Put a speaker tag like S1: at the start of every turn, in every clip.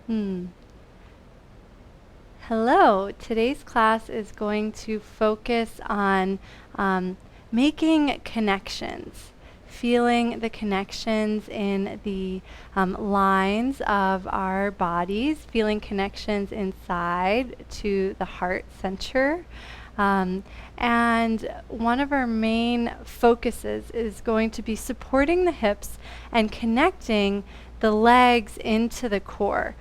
S1: Hmm. Hello. Today's class is going to focus on making connections, feeling the connections in the lines of our bodies, feeling connections inside to the heart center. Um, and one of our main focuses is going to be supporting the hips and connecting the legs into the core.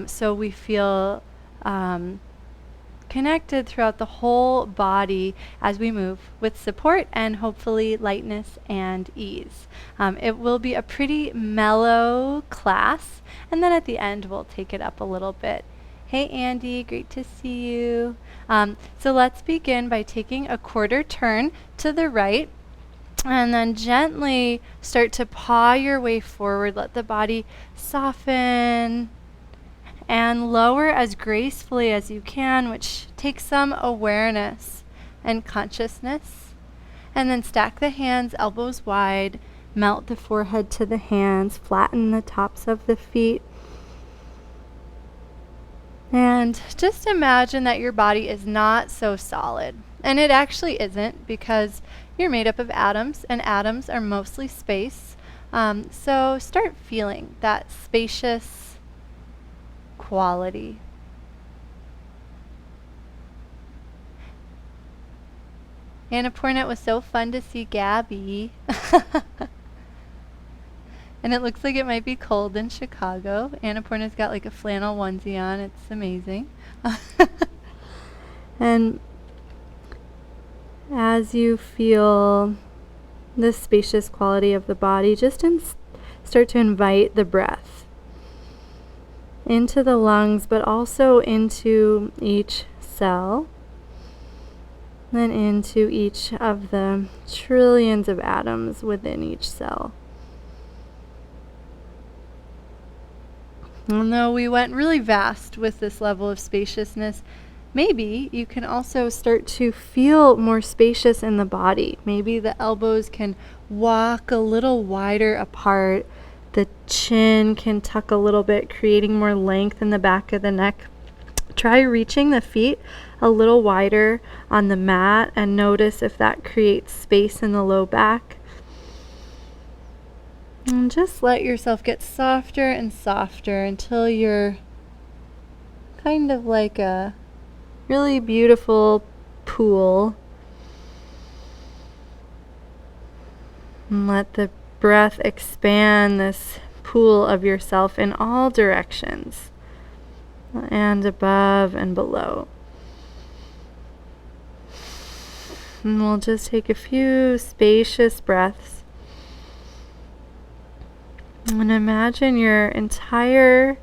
S1: So we feel um, connected throughout the whole body as we move with support and hopefully lightness and ease. It will be a pretty mellow class, and then at the end we'll take it up a little bit. Hey Andy, great to see you. So let's begin by taking a quarter turn to the right and then gently start to paw your way forward. Let the body soften and lower as gracefully as you can, which takes some awareness and consciousness. And then stack the hands, elbows wide, melt the forehead to the hands, flatten the tops of the feet. And just imagine that your body is not so solid. And it actually isn't, because you're made up of atoms, and atoms are mostly space. So start feeling that spacious quality. Annapurna, it was so fun to see Gabby. And it looks like it might be cold in Chicago. Annapurna's got like a flannel onesie on. It's amazing. And as you feel the spacious quality of the body, just start to invite the breath into the lungs, but also into each cell, then into each of the trillions of atoms within each cell. And though we went really vast with this level of spaciousness, maybe you can also start to feel more spacious in the body. Maybe the elbows can walk a little wider apart. The chin can tuck a little bit, creating more length in the back of the neck. Try reaching the feet a little wider on the mat and notice if that creates space in the low back. And just let yourself get softer and softer until you're kind of like a really beautiful pool. And let the breath expand this pool of yourself in all directions, and above and below. And we'll just take a few spacious breaths. And imagine your entire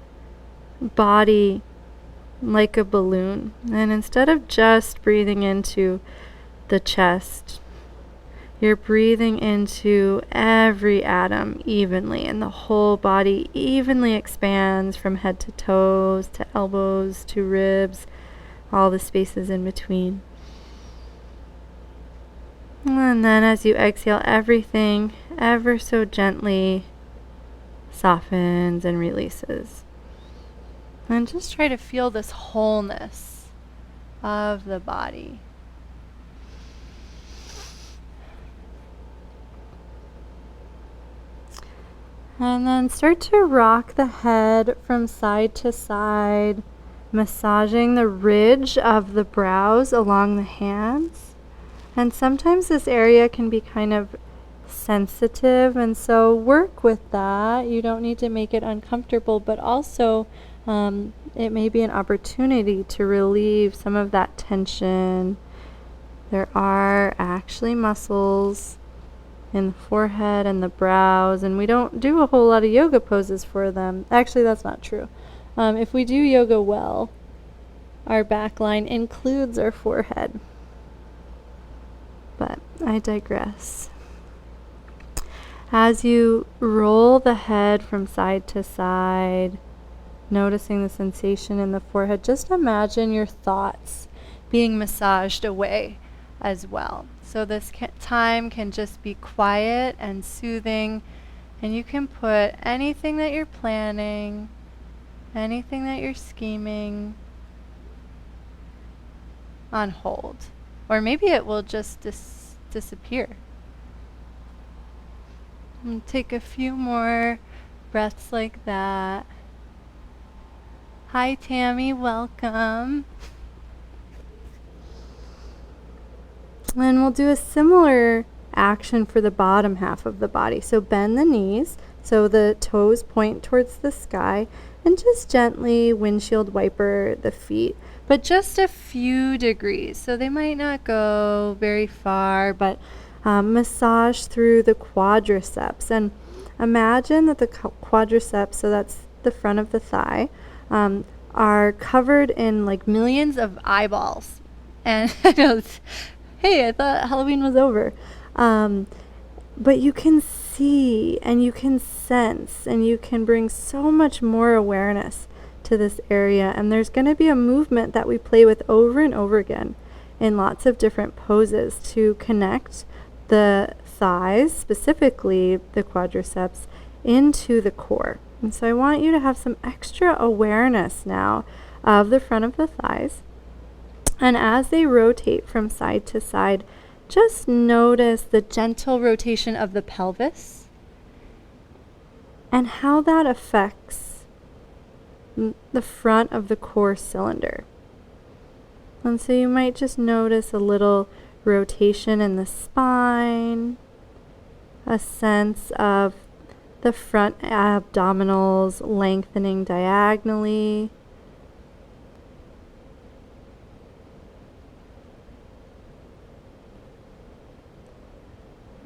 S1: body like a balloon. And instead of just breathing into the chest, you're breathing into every atom evenly, and the whole body evenly expands from head to toes, to elbows, to ribs, all the spaces in between. And then as you exhale, everything ever so gently softens and releases. And just try to feel this wholeness of the body. And then start to rock the head from side to side, massaging the ridge of the brows along the hands. And sometimes this area can be kind of sensitive, and so work with that. You don't need to make it uncomfortable, but also it may be an opportunity to relieve some of that tension. There are actually muscles in the forehead and the brows, and we don't do a whole lot of yoga poses for them. Actually, that's not true. If we do yoga well, our back line includes our forehead. But I digress. As you roll the head from side to side, noticing the sensation in the forehead, just imagine your thoughts being massaged away as well. So this time can just be quiet and soothing, and you can put anything that you're planning anything that you're scheming on hold. Or maybe it will just disappear. And take a few more breaths like that. Hi Tammy, welcome. And we'll do a similar action for the bottom half of the body. So bend the knees so the toes point towards the sky, and just gently windshield wiper the feet, but just a few degrees. So they might not go very far, but massage through the quadriceps. And imagine that the quadriceps, so that's the front of the thigh, are covered in like millions of eyeballs. And I know hey, I thought Halloween was over. But you can see and you can sense and you can bring so much more awareness to this area. And there's going to be a movement that we play with over and over again in lots of different poses to connect the thighs, specifically the quadriceps, into the core. And so I want you to have some extra awareness now of the front of the thighs. And as they rotate from side to side, just notice the gentle rotation of the pelvis and how that affects the front of the core cylinder. And so you might just notice a little rotation in the spine, a sense of the front abdominals lengthening diagonally.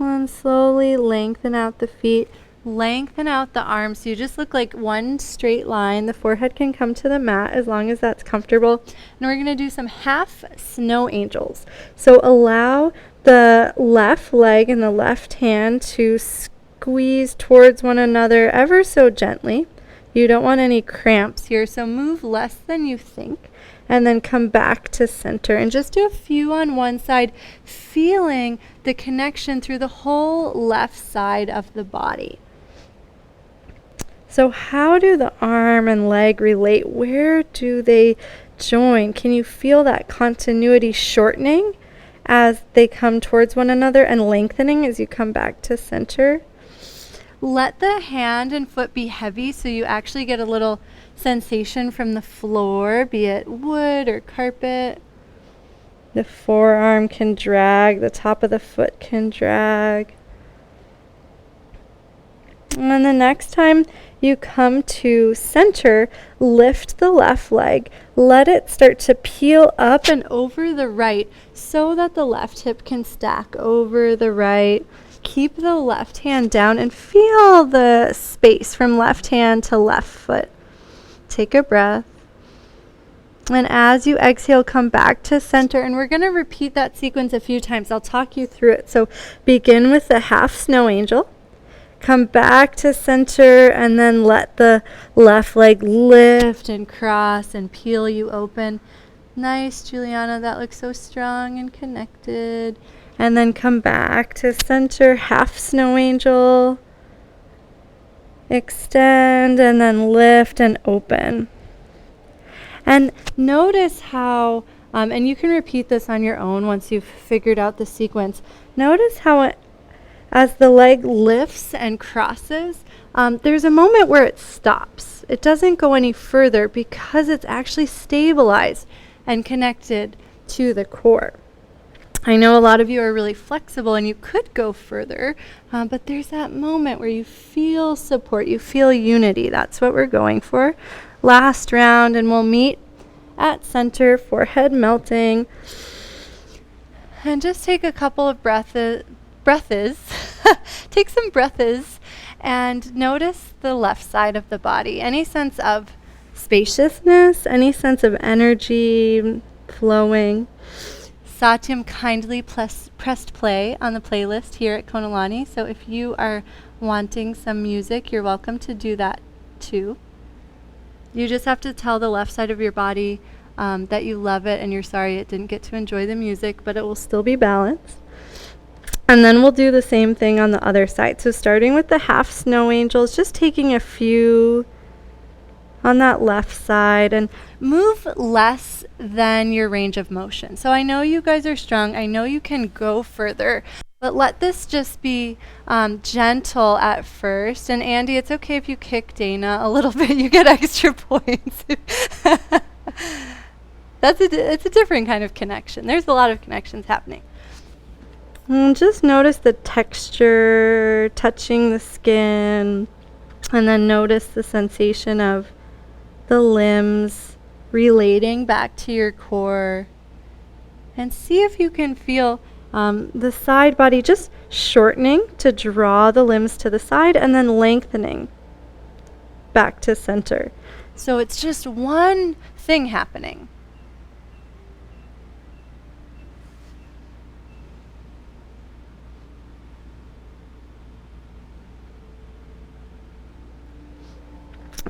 S1: And slowly lengthen out the feet, lengthen out the arms so you just look like one straight line. The forehead can come to the mat as long as that's comfortable. And we're going to do some half snow angels. So allow the left leg and the left hand to squeeze towards one another ever so gently. You don't want any cramps here, so move less than you think. And then come back to center and just do a few on one side, feeling the connection through the whole left side of the body. So how do the arm and leg relate? Where do they join? Can you feel that continuity shortening as they come towards one another and lengthening as you come back to center? Let the hand and foot be heavy so you actually get a little sensation from the floor, be it wood or carpet. The forearm can drag, the top of the foot can drag. And then the next time you come to center, lift the left leg. Let it start to peel up and over the right so that the left hip can stack over the right. Keep the left hand down and feel the space from left hand to left foot. Take a breath. And as you exhale, come back to center. And we're going to repeat that sequence a few times. I'll talk you through it. So begin with the half snow angel. Come back to center and then let the left leg lift and cross and peel you open. Nice, Juliana. That looks so strong and connected. And then come back to center, half snow angel. Extend and then lift and open. And notice how, and you can repeat this on your own once you've figured out the sequence. Notice how as the leg lifts and crosses, there's a moment where it stops. It doesn't go any further because it's actually stabilized and connected to the core. I know a lot of you are really flexible and you could go further, but there's that moment where you feel support, you feel unity. That's what we're going for. Last round, and we'll meet at center, forehead melting. And just take a couple of breaths. Take some breaths and notice the left side of the body. Any sense of spaciousness, any sense of energy flowing. Satyam kindly pressed play on the playlist here at Konalani, so if you are wanting some music, you're welcome to do that too. You just have to tell the left side of your body that you love it and you're sorry it didn't get to enjoy the music, but it will still be balanced. And then we'll do the same thing on the other side. So starting with the half snow angels, just taking a few on that left side, and move less than your range of motion. So I know you guys are strong. I know you can go further, but let this just be gentle at first. And Andy, it's okay if you kick Dana a little bit. You get extra points. It's a different kind of connection. There's a lot of connections happening. And just notice the texture touching the skin, and then notice the sensation of the limbs relating back to your core. And see if you can feel the side body just shortening to draw the limbs to the side, and then lengthening back to center. So it's just one thing happening.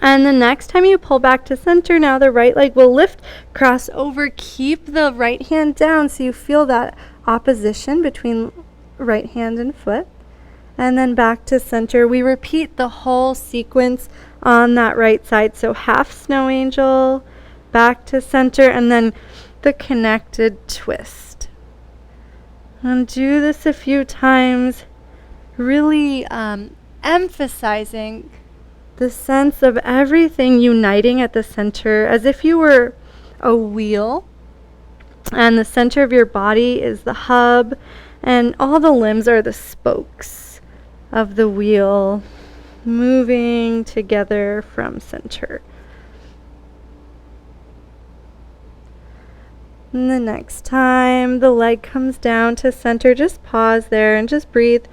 S1: And the next time you pull back to center, now the right leg will lift, cross over, keep the right hand down so you feel that opposition between right hand and foot. And then back to center. We repeat the whole sequence on that right side. So half snow angel, back to center, and then the connected twist. And do this a few times, really emphasizing the sense of everything uniting at the center, as if you were a wheel and the center of your body is the hub and all the limbs are the spokes of the wheel moving together from center. And the next time the leg comes down to center, just pause there and just breathe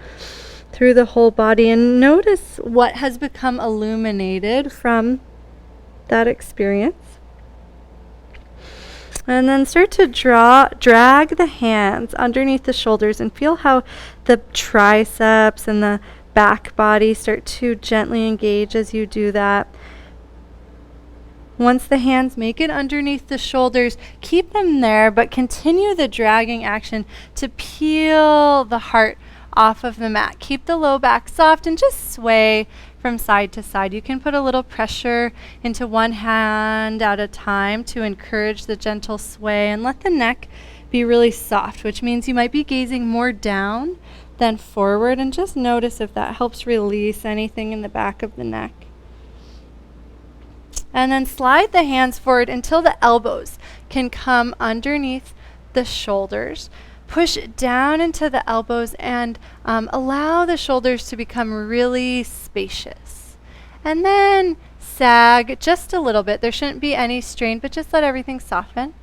S1: through the whole body and notice what has become illuminated from that experience. And then start to drag the hands underneath the shoulders and feel how the triceps and the back body start to gently engage as you do that. Once the hands make it underneath the shoulders, keep them there, but continue the dragging action to peel the heart off of the mat. Keep the low back soft and just sway from side to side. You can put a little pressure into one hand at a time to encourage the gentle sway, and let the neck be really soft, which means you might be gazing more down than forward, and just notice if that helps release anything in the back of the neck. And then slide the hands forward until the elbows can come underneath the shoulders. Push down into the elbows and allow the shoulders to become really spacious. And then sag just a little bit. There shouldn't be any strain, but just let everything soften.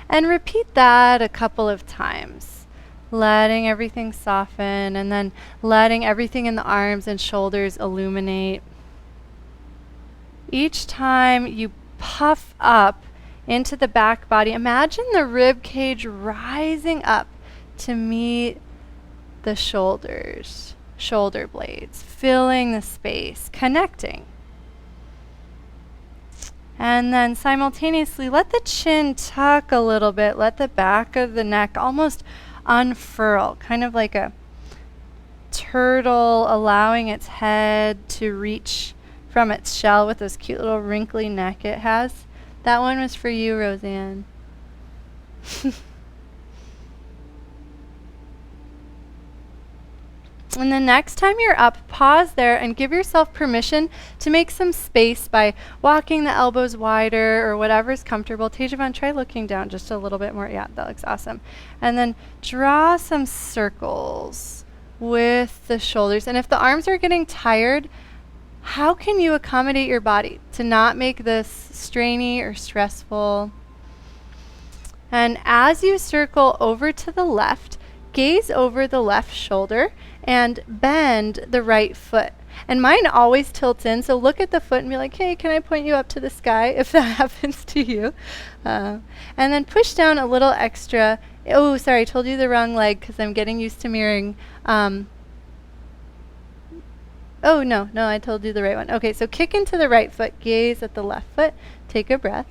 S1: And repeat that a couple of times. Letting everything soften, and then letting everything in the arms and shoulders illuminate. Each time you puff up into the back body, imagine the rib cage rising up to meet the shoulders, shoulder blades, filling the space, connecting. And then simultaneously, let the chin tuck a little bit. Let the back of the neck almost unfurl, kind of like a turtle allowing its head to reach from its shell with this cute little wrinkly neck it has. That one was for you, Roseanne. And the next time you're up, pause there and give yourself permission to make some space by walking the elbows wider or whatever's comfortable. Tejavon, try looking down just a little bit more. Yeah, that looks awesome. And then draw some circles with the shoulders. And if the arms are getting tired, how can you accommodate your body to not make this strainy or stressful? And as you circle over to the left, gaze over the left shoulder and bend the right foot. And mine always tilts in, so look at the foot and be like, hey, can I point you up to the sky if that happens to you? And then push down a little extra. Oh, sorry, I told you the wrong leg because I'm getting used to mirroring. Oh, no, I told you the right one. Okay, so kick into the right foot, gaze at the left foot, take a breath,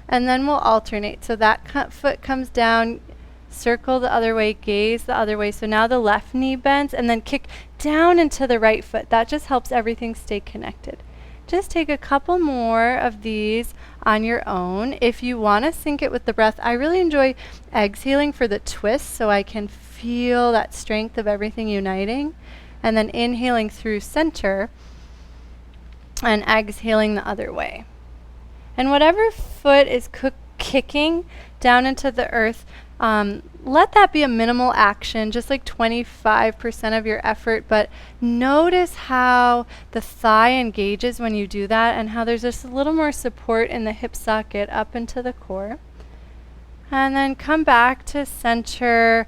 S1: and then we'll alternate. So that foot comes down, circle the other way, gaze the other way. So now the left knee bends, and then kick down into the right foot. That just helps everything stay connected. Just take a couple more of these on your own. If you want to sync it with the breath, I really enjoy exhaling for the twist so I can feel that strength of everything uniting. And then inhaling through center and exhaling the other way. And whatever foot is kicking down into the earth, let that be a minimal action, just like 25% of your effort, but notice how the thigh engages when you do that and how there's just a little more support in the hip socket up into the core. And then come back to center,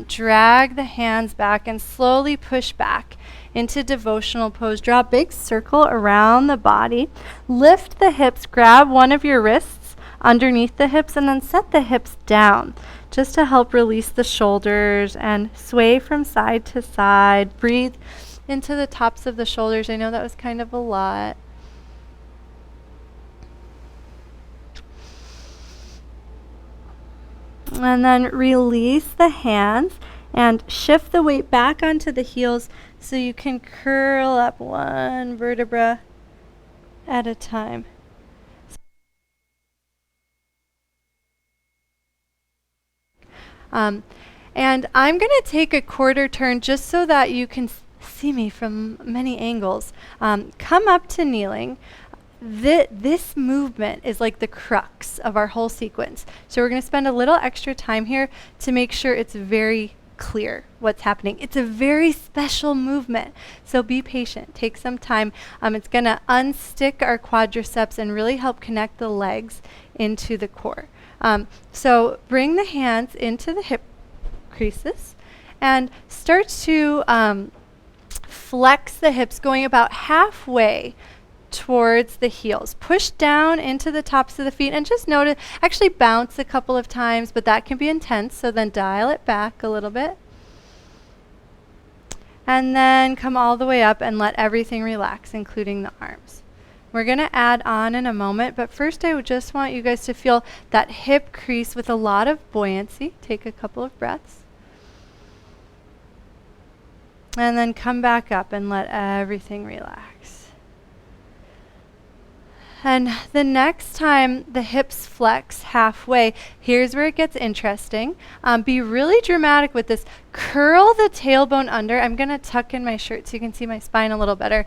S1: drag the hands back and slowly push back into devotional pose. Draw a big circle around the body. Lift the hips, grab one of your wrists underneath the hips and then set the hips down just to help release the shoulders and sway from side to side. Breathe into the tops of the shoulders. I know that was kind of a lot. And then release the hands and shift the weight back onto the heels so you can curl up one vertebra at a time. And I'm going to take a quarter turn just so that you can see me from many angles. Come up to kneeling. This movement is like the crux of our whole sequence. So we're going to spend a little extra time here to make sure it's very clear what's happening. It's a very special movement. So be patient. Take some time. It's going to unstick our quadriceps and really help connect the legs into the core. So bring the hands into the hip creases and start to flex the hips, going about halfway towards the heels. Push down into the tops of the feet and just notice, actually bounce a couple of times, but that can be intense, so then dial it back a little bit. And then come all the way up and let everything relax, including the arms. We're going to add on in a moment, but first I would just want you guys to feel that hip crease with a lot of buoyancy. Take a couple of breaths. And then come back up and let everything relax. And the next time the hips flex halfway, here's where it gets interesting. Be really dramatic with this. Curl the tailbone under. I'm going to tuck in my shirt so you can see my spine a little better.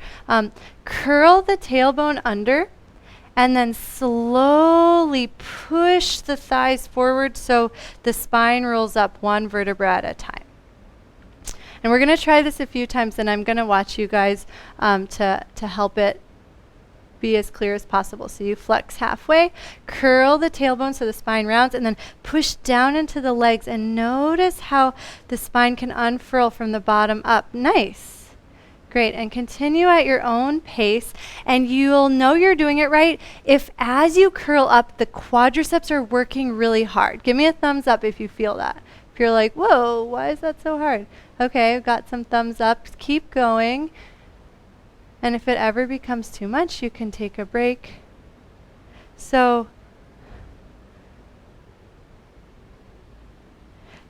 S1: Curl the tailbone under and then slowly push the thighs forward so the spine rolls up one vertebra at a time. And we're going to try this a few times, and I'm going to watch you guys to help it be as clear as possible. So you flex halfway, curl the tailbone so the spine rounds, and then push down into the legs and notice how the spine can unfurl from the bottom up. Nice. Great. And continue at your own pace, and you'll know you're doing it right if as you curl up, the quadriceps are working really hard. Give me a thumbs up if you feel that. If you're like, whoa, why is that so hard? Okay, I've got some thumbs up. Keep going. And if it ever becomes too much, you can take a break. So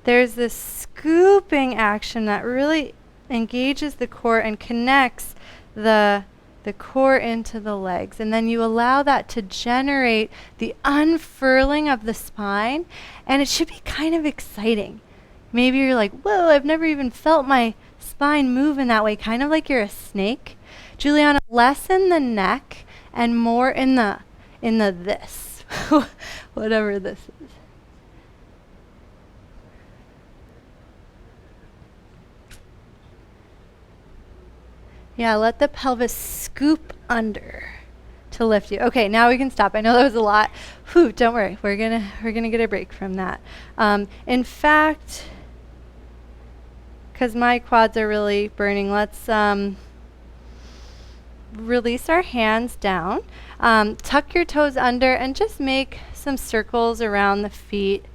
S1: there's this scooping action that really engages the core and connects the core into the legs. And then you allow that to generate the unfurling of the spine. And it should be kind of exciting. Maybe you're like, whoa, I've never even felt my spine move in that way, kind of like you're a snake. Juliana, less in the neck and more in the this, whatever this is. Yeah, let the pelvis scoop under to lift you. Okay, now we can stop. I know that was a lot. Whew, don't worry. We're gonna get a break from that. In fact, because my quads are really burning, let's release our hands down. Tuck your toes under and just make some circles around the feet.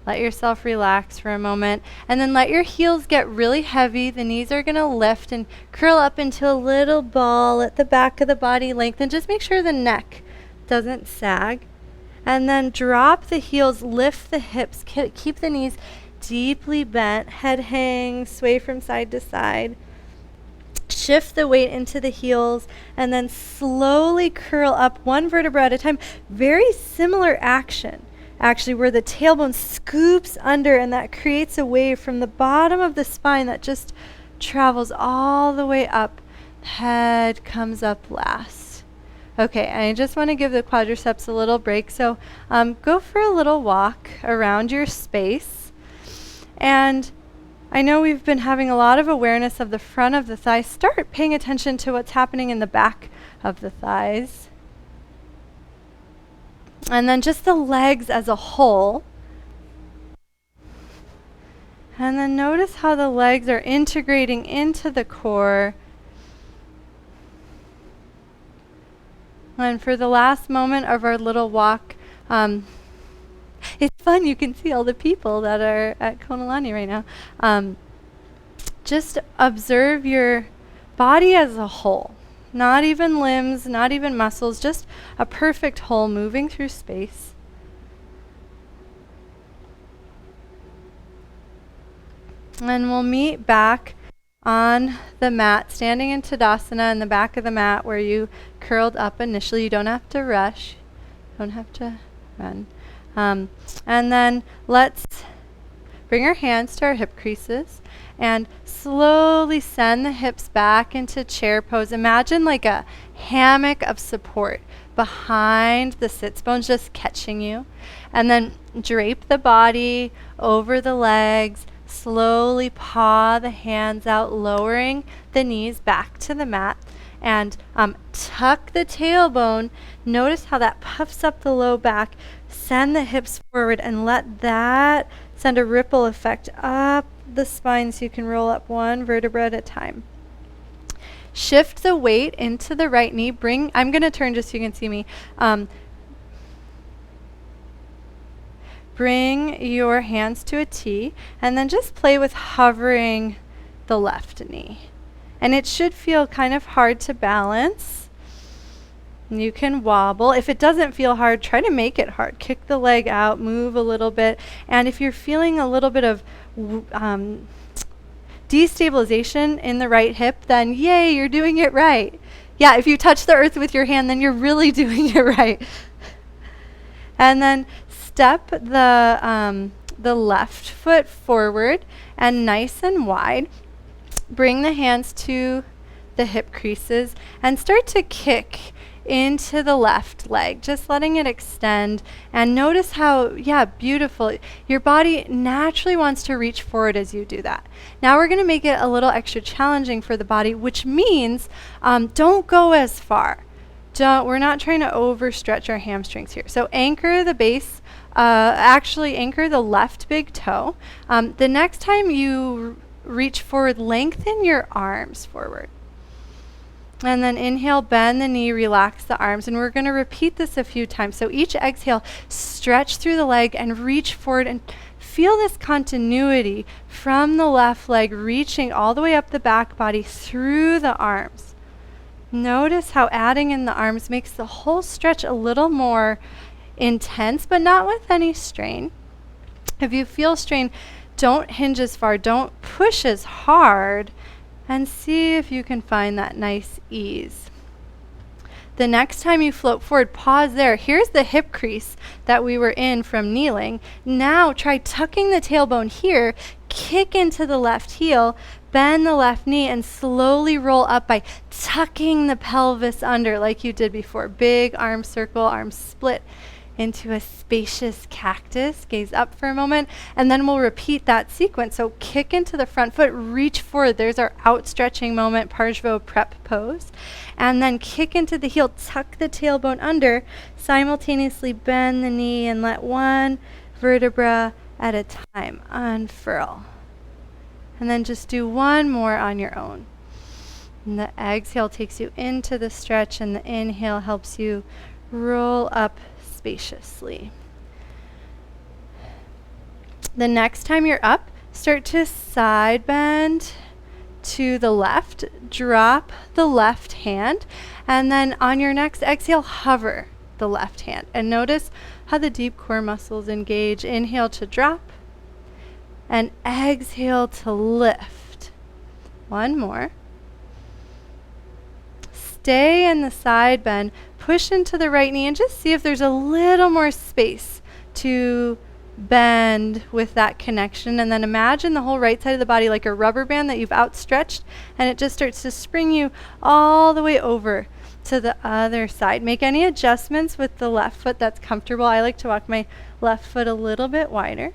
S1: Let yourself relax for a moment. And then let your heels get really heavy. The knees are going to lift and curl up into a little ball at the back of the body. Lengthen. Just make sure the neck doesn't sag. And then drop the heels, lift the hips, keep the knees deeply bent. Head hangs, sway from side to side. Shift the weight into the heels and then slowly curl up one vertebra at a time. Very similar action, actually, where the tailbone scoops under and that creates a wave from the bottom of the spine that just travels all the way up. Head comes up last. Okay, I just want to give the quadriceps a little break. So go for a little walk around your space. And I know we've been having a lot of awareness of the front of the thighs. Start paying attention to what's happening in the back of the thighs. And then just the legs as a whole. And then notice how the legs are integrating into the core. And for the last moment of our little walk, it's fun. You can see all the people that are at Konalani right now. Just observe your body as a whole. Not even limbs, not even muscles, just a perfect whole moving through space. And we'll meet back on the mat, standing in Tadasana in the back of the mat where you curled up initially. You don't have to rush. Don't have to run. And then let's bring our hands to our hip creases and slowly send the hips back into chair pose. Imagine like a hammock of support behind the sits bones just catching you. And then drape the body over the legs. Slowly paw the hands out, lowering the knees back to the mat. And tuck the tailbone. Notice how that puffs up the low back. Send the hips forward and let that send a ripple effect up the spine so you can roll up one vertebra at a time. Shift the weight into the right knee. I'm going to turn just so you can see me. Bring your hands to a T and then just play with hovering the left knee. And it should feel kind of hard to balance. You can wobble. If it doesn't feel hard, try to make it hard. Kick the leg out, move a little bit. And if you're feeling a little bit of destabilization in the right hip, then yay, you're doing it right. Yeah, if you touch the earth with your hand, then you're really doing it right. And then step the left foot forward and nice and wide. Bring the hands to the hip creases and start to kick into the left leg, just letting it extend. And notice how, beautiful. Your body naturally wants to reach forward as you do that. Now we're going to make it a little extra challenging for the body, which means don't go as far. We're not trying to overstretch our hamstrings here. So anchor the base, actually anchor the left big toe. The next time you reach forward, lengthen your arms forward. And then inhale, bend the knee, relax the arms. And we're going to repeat this a few times. So each exhale, stretch through the leg and reach forward and feel this continuity from the left leg reaching all the way up the back body through the arms. Notice how adding in the arms makes the whole stretch a little more intense, but not with any strain. If you feel strain, don't hinge as far, don't push as hard, and see if you can find that nice ease. The next time you float forward, pause there. Here's the hip crease that we were in from kneeling. Now try tucking the tailbone here, kick into the left heel, bend the left knee, and slowly roll up by tucking the pelvis under like you did before. Big arm circle, arms split into a spacious cactus. Gaze up for a moment, and then we'll repeat that sequence. So kick into the front foot, reach forward. There's our outstretching moment, Parshva prep pose. And then kick into the heel, tuck the tailbone under, simultaneously bend the knee and let one vertebra at a time unfurl. And then just do one more on your own. And the exhale takes you into the stretch, and the inhale helps you roll up spaciously. The next time you're up, start to side bend to the left, drop the left hand, and then on your next exhale, hover the left hand. And notice how the deep core muscles engage. Inhale to drop, and exhale to lift. One more. stay in the side bend, push into the right knee, and just see if there's a little more space to bend with that connection. And then imagine the whole right side of the body like a rubber band that you've outstretched, and it just starts to spring you all the way over to the other side. Make any adjustments with the left foot that's comfortable. I like to walk my left foot a little bit wider.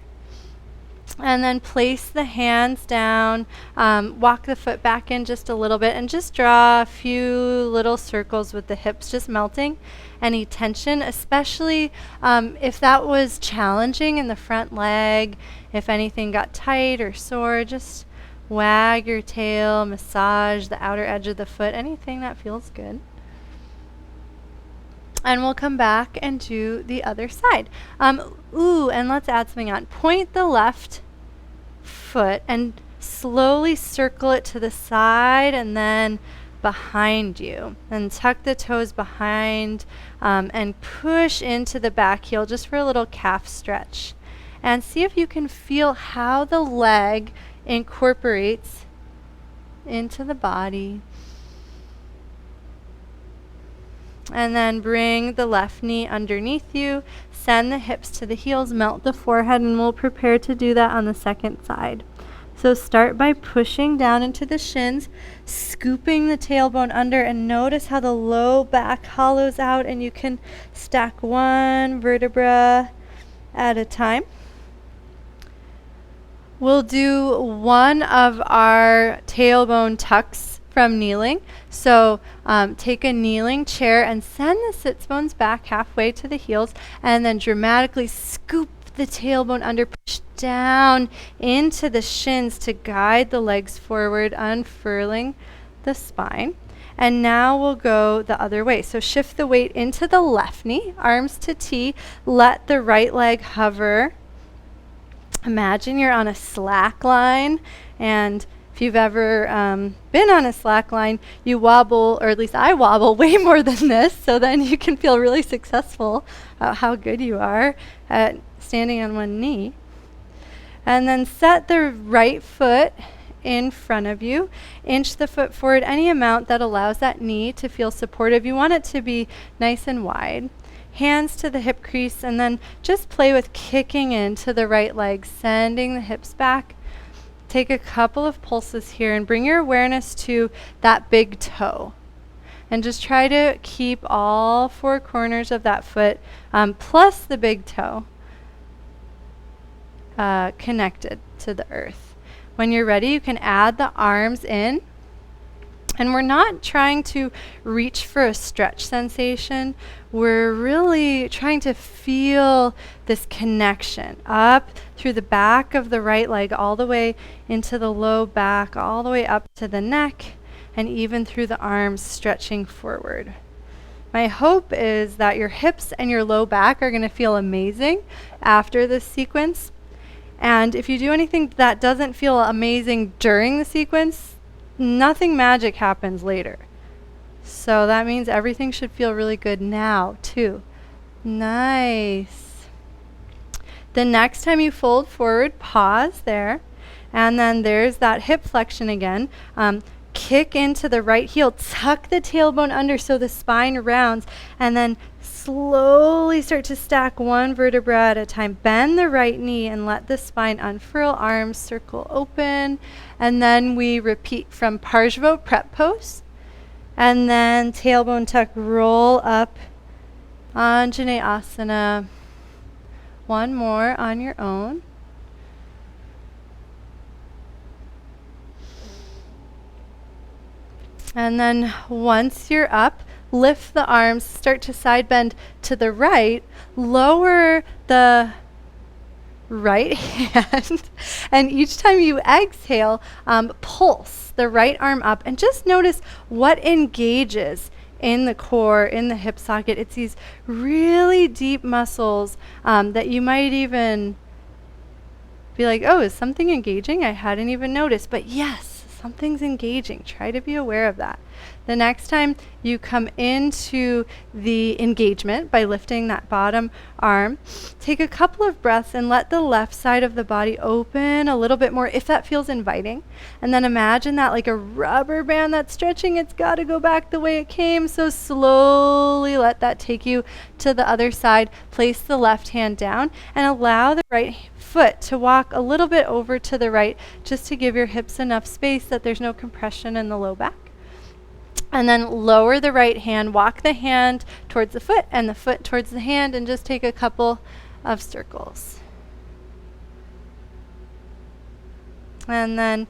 S1: And then place the hands down, walk the foot back in just a little bit, and just draw a few little circles with the hips, just melting any tension, especially if that was challenging in the front leg. If anything got tight or sore, just wag your tail, massage the outer edge of the foot, anything that feels good. And we'll come back and do the other side. And let's add something on. Point the left foot and slowly circle it to the side and then behind you. And tuck the toes behind and push into the back heel just for a little calf stretch. And see if you can feel how the leg incorporates into the body. And then bring the left knee underneath you, send the hips to the heels, melt the forehead, and we'll prepare to do that on the second side. So start by pushing down into the shins, scooping the tailbone under, and notice how the low back hollows out, and you can stack one vertebra at a time. We'll do one of our tailbone tucks from kneeling. So take a kneeling chair and send the sits bones back halfway to the heels, and then dramatically scoop the tailbone under, push down into the shins to guide the legs forward, unfurling the spine. And now we'll go the other way. So shift the weight into the left knee, arms to T, let the right leg hover. Imagine you're on a slack line, and if you've ever been on a slack line, you wobble, or at least I wobble way more than this, so then you can feel really successful about how good you are at standing on one knee. And then set the right foot in front of you. Inch the foot forward any amount that allows that knee to feel supportive. You want it to be nice and wide. Hands to the hip crease, and then just play with kicking into the right leg, sending the hips back. Take a couple of pulses here and bring your awareness to that big toe. And just try to keep all four corners of that foot, plus the big toe, connected to the earth. When you're ready, you can add the arms in. And we're not trying to reach for a stretch sensation. We're really trying to feel this connection up through the back of the right leg, all the way into the low back, all the way up to the neck, and even through the arms stretching forward. My hope is that your hips and your low back are going to feel amazing after this sequence. And if you do anything that doesn't feel amazing during the sequence, nothing magic happens later. So that means everything should feel really good now, too. Nice. The next time you fold forward, pause there. And then there's that hip flexion again. Kick into the right heel. Tuck the tailbone under so the spine rounds. And then slowly start to stack one vertebra at a time. Bend the right knee and let the spine unfurl. Arms circle open. And then we repeat from Parshva prep pose. And then tailbone tuck, roll up, Anjaneyasana. One more on your own. And then once you're up, lift the arms, start to side bend to the right, lower the right hand, and each time you exhale, pulse the right arm up and just notice what engages in the core, in the hip socket. It's these really deep muscles that you might even be like, oh, is something engaging? I hadn't even noticed. But yes, something's engaging. Try to be aware of that. The next time you come into the engagement by lifting that bottom arm, take a couple of breaths and let the left side of the body open a little bit more if that feels inviting. And then imagine that like a rubber band that's stretching, it's got to go back the way it came. So slowly let that take you to the other side. Place the left hand down and allow the right foot to walk a little bit over to the right, just to give your hips enough space that there's no compression in the low back. And then lower the right hand, walk the hand towards the foot and the foot towards the hand, and just take a couple of circles. And then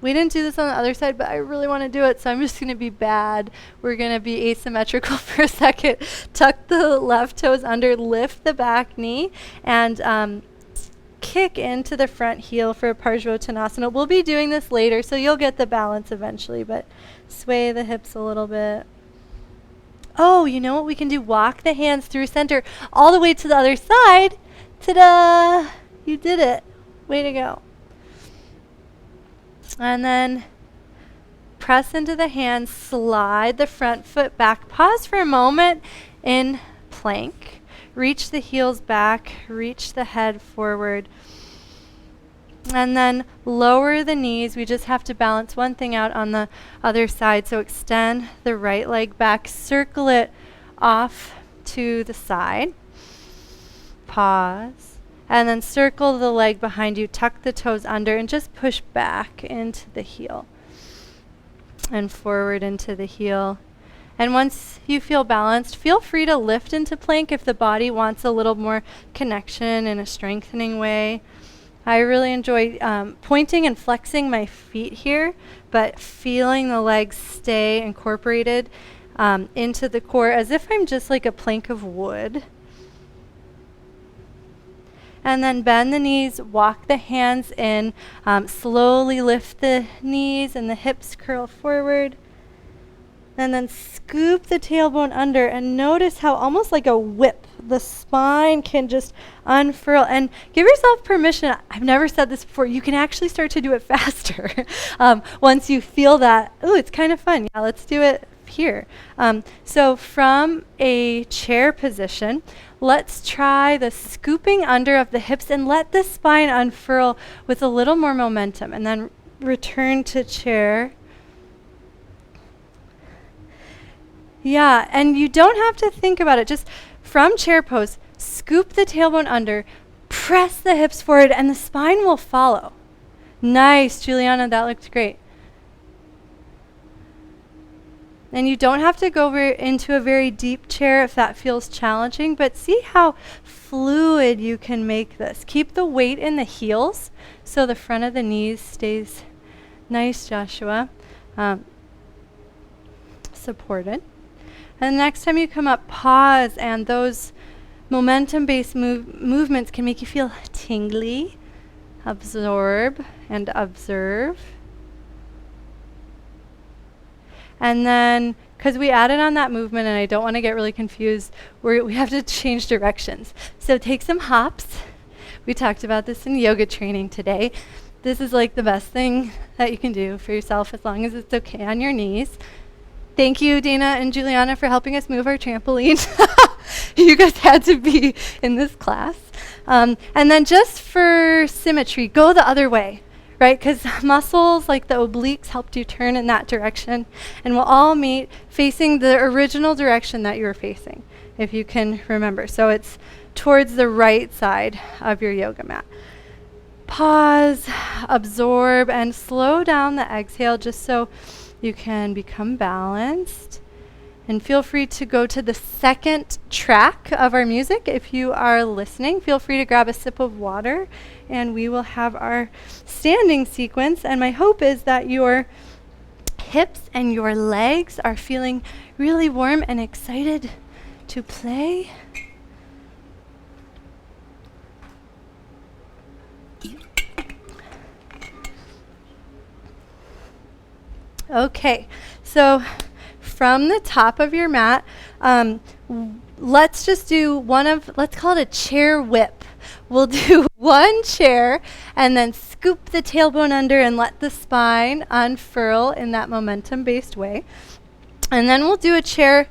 S1: we didn't do this on the other side, but I really want to do it, so I'm just going to be bad. We're going to be asymmetrical for a second. Tuck the left toes under, lift the back knee, and kick into the front heel for a Parshvottanasana. We'll be doing this later, so you'll get the balance eventually, but sway the hips a little bit. Oh, you know what we can do? Walk the hands through center all the way to the other side. Ta-da! You did it. Way to go. And then press into the hands, slide the front foot back. Pause for a moment in plank. Reach the heels back, reach the head forward. And then lower the knees. We just have to balance one thing out on the other side. So extend the right leg back, circle it off to the side. Pause. And then circle the leg behind you, tuck the toes under, and just push back into the heel. And forward into the heel. And once you feel balanced, feel free to lift into plank if the body wants a little more connection in a strengthening way. I really enjoy pointing and flexing my feet here, but feeling the legs stay incorporated into the core as if I'm just like a plank of wood. And then bend the knees, walk the hands in, slowly lift the knees and the hips curl forward. And then scoop the tailbone under, and notice how almost like a whip, the spine can just unfurl. And give yourself permission. I've never said this before. You can actually start to do it faster once you feel that. Ooh, it's kind of fun. Yeah, let's do it here. So from a chair position, let's try the scooping under of the hips and let the spine unfurl with a little more momentum. And then return to chair. Yeah, and you don't have to think about it. Just from chair pose, scoop the tailbone under, press the hips forward, and the spine will follow. Nice, Juliana, that looked great. And you don't have to go into a very deep chair if that feels challenging, but see how fluid you can make this. Keep the weight in the heels so the front of the knees stays nice, Joshua. Supported. And the next time you come up, pause, and those momentum-based movements can make you feel tingly. Absorb and observe. And then, because we added on that movement, and I don't want to get really confused, we have to change directions. So take some hops. We talked about this in yoga training today. This is like the best thing that you can do for yourself as long as it's okay on your knees. Thank you, Dana and Juliana, for helping us move our trampoline. You guys had to be in this class. And then just for symmetry, go the other way, right? Because muscles like the obliques helped you turn in that direction. And we'll all meet facing the original direction that you were facing, if you can remember. So it's towards the right side of your yoga mat. Pause, absorb, and slow down the exhale just so you can become balanced. And feel free to go to the second track of our music. If you are listening, feel free to grab a sip of water, and we will have our standing sequence. And my hope is that your hips and your legs are feeling really warm and excited to play. Okay, so from the top of your mat, let's just do let's call it a chair whip. we'll do one chair and then scoop the tailbone under and let the spine unfurl in that momentum-based way. And then we'll do a chair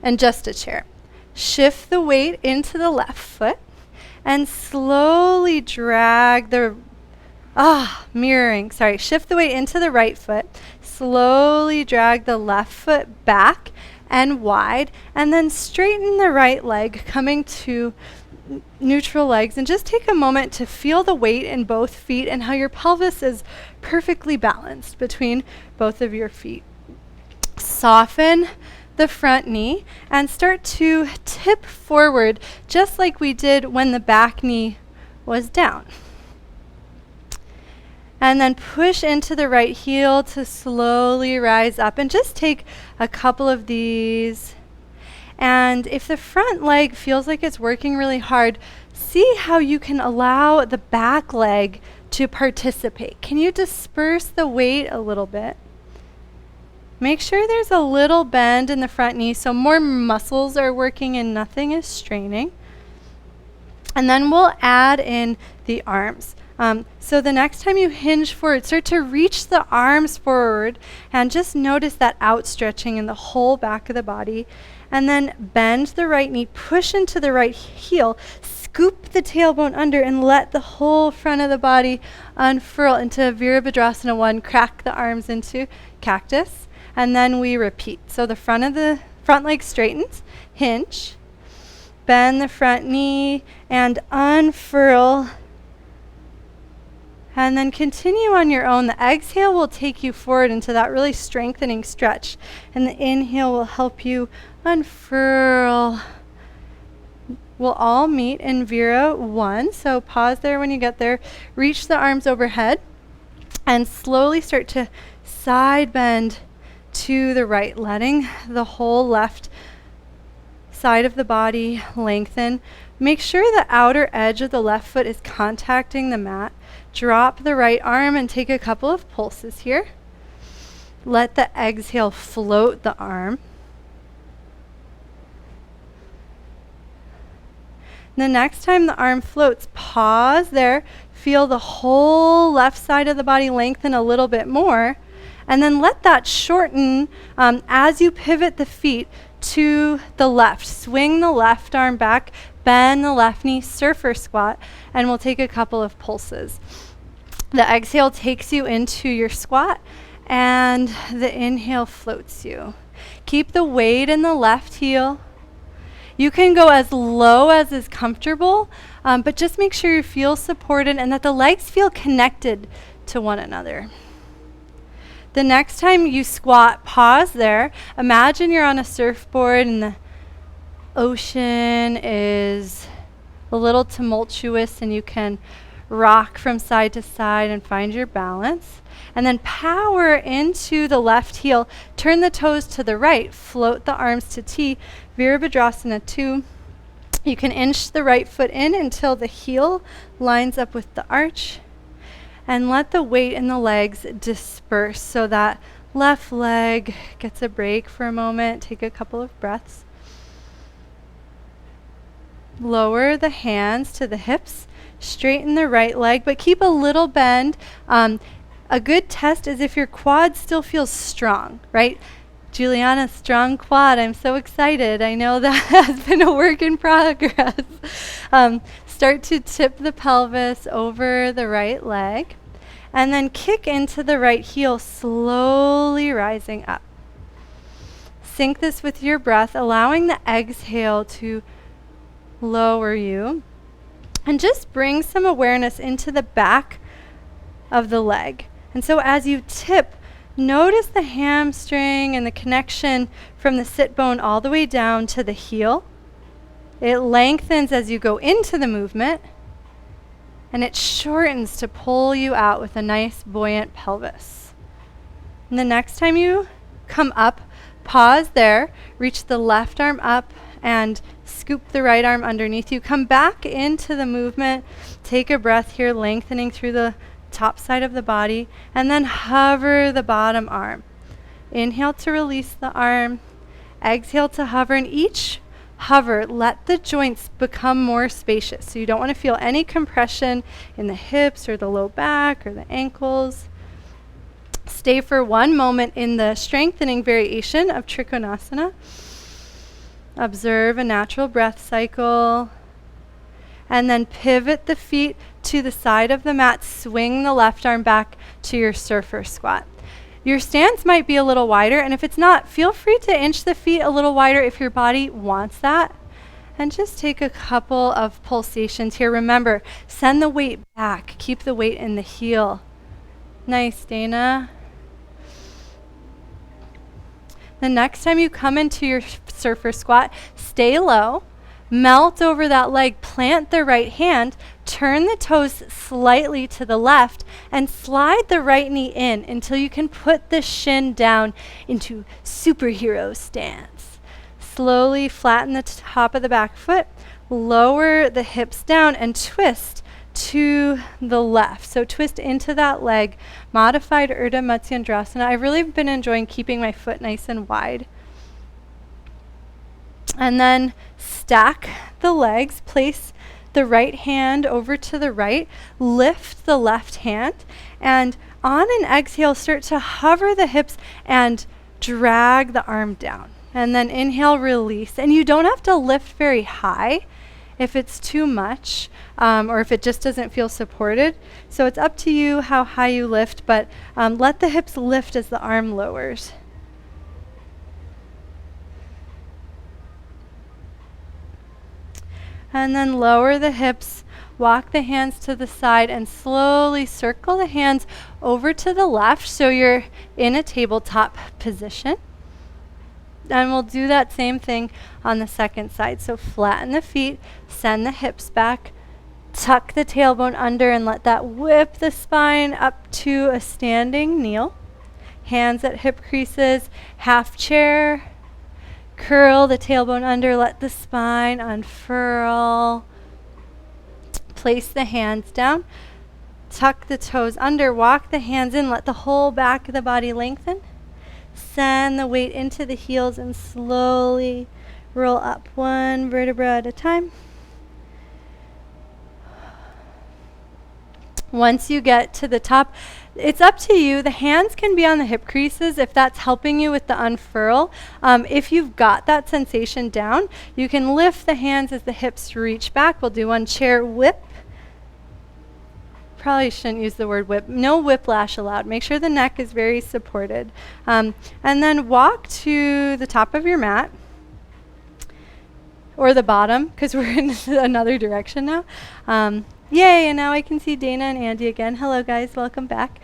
S1: and just a chair. Shift the weight into the left foot and slowly drag the shift the weight into the right foot, slowly drag the left foot back and wide, and then straighten the right leg, coming to neutral legs, and just take a moment to feel the weight in both feet and how your pelvis is perfectly balanced between both of your feet. Soften the front knee and start to tip forward just like we did when the back knee was down. And then push into the right heel to slowly rise up, and just take a couple of these. And if the front leg feels like it's working really hard, see how you can allow the back leg to participate. Can you disperse the weight a little bit? Make sure there's a little bend in the front knee so more muscles are working and nothing is straining. And then we'll add in the arms. So the next time you hinge forward, start to reach the arms forward and just notice that outstretching in the whole back of the body. And then bend the right knee, push into the right heel, scoop the tailbone under, and let the whole front of the body unfurl into Virabhadrasana 1. Crack the arms into cactus. And then we repeat. So the front leg straightens, hinge, bend the front knee, and unfurl. And then continue on your own. The exhale will take you forward into that really strengthening stretch. And the inhale will help you unfurl. We'll all meet in Vira 1. So pause there when you get there. Reach the arms overhead. And slowly start to side bend to the right, letting the whole left side of the body lengthen. Make sure the outer edge of the left foot is contacting the mat. Drop the right arm and take a couple of pulses here. Let the exhale float the arm. The next time the arm floats, pause there. Feel the whole left side of the body lengthen a little bit more. And then let that shorten as you pivot the feet to the left. Swing the left arm back, bend the left knee, surfer squat, and we'll take a couple of pulses. The exhale takes you into your squat, and the inhale floats you. Keep the weight in the left heel. You can go as low as is comfortable, but just make sure you feel supported and that the legs feel connected to one another. The next time you squat, pause there. Imagine you're on a surfboard and the ocean is a little tumultuous and you can rock from side to side and find your balance. And then power into the left heel. Turn the toes to the right. Float the arms to T. Virabhadrasana 2. You can inch the right foot in until the heel lines up with the arch. And let the weight in the legs disperse so that left leg gets a break for a moment. Take a couple of breaths. Lower the hands to the hips. Straighten the right leg, but keep a little bend. A good test is if your quad still feels strong, right? Juliana, strong quad. I'm so excited. I know that has been a work in progress. Start to tip the pelvis over the right leg, and then kick into the right heel, slowly rising up. Sync this with your breath, allowing the exhale to lower you. And just bring some awareness into the back of the leg. And so as you tip, notice the hamstring and the connection from the sit bone all the way down to the heel. It lengthens as you go into the movement, and it shortens to pull you out with a nice buoyant pelvis. And the next time you come up, pause there, reach the left arm up and scoop the right arm underneath you. Come back into the movement. Take a breath here, lengthening through the top side of the body, and then hover the bottom arm. Inhale to release the arm. Exhale to hover, and each hover. Let the joints become more spacious. So you don't want to feel any compression in the hips or the low back or the ankles. Stay for one moment in the strengthening variation of Trikonasana. Observe a natural breath cycle. And then pivot the feet to the side of the mat. Swing the left arm back to your surfer squat. Your stance might be a little wider, and if it's not, feel free to inch the feet a little wider if your body wants that. And just take a couple of pulsations here. Remember, send the weight back. Keep the weight in the heel. Nice, Dana. The next time you come into your surfer squat, stay low. Melt over that leg, plant the right hand, turn the toes slightly to the left, and slide the right knee in until you can put the shin down into superhero stance. Slowly flatten the top of the back foot, lower the hips down, and twist to the left. So twist into that leg, modified Urdhva Matsyendrasana. I've really been enjoying keeping my foot nice and wide. And then stack the legs, place the right hand over to the right, lift the left hand, and on an exhale, start to hover the hips and drag the arm down. And then inhale, release. And you don't have to lift very high if it's too much, or if it just doesn't feel supported. So it's up to you how high you lift, but let the hips lift as the arm lowers. And then lower the hips, walk the hands to the side, and slowly circle the hands over to the left so you're in a tabletop position. And we'll do that same thing on the second side. So flatten the feet, send the hips back, tuck the tailbone under, and let that whip the spine up to a standing kneel. Hands at hip creases, half chair. Curl the tailbone under, let the spine unfurl. Place the hands down, tuck the toes under, walk the hands in, let the whole back of the body lengthen. Send the weight into the heels and slowly roll up one vertebra at a time. Once you get to the top, it's up to you. The hands can be on the hip creases if that's helping you with the unfurl. If you've got that sensation down, you can lift the hands as the hips reach back. We'll do one chair whip. Probably shouldn't use the word whip. No whiplash allowed. Make sure the neck is very supported. And then walk to the top of your mat. Or the bottom, because we're in another direction now. Yay, and now I can see Dana and Andy again. Hello guys, welcome back.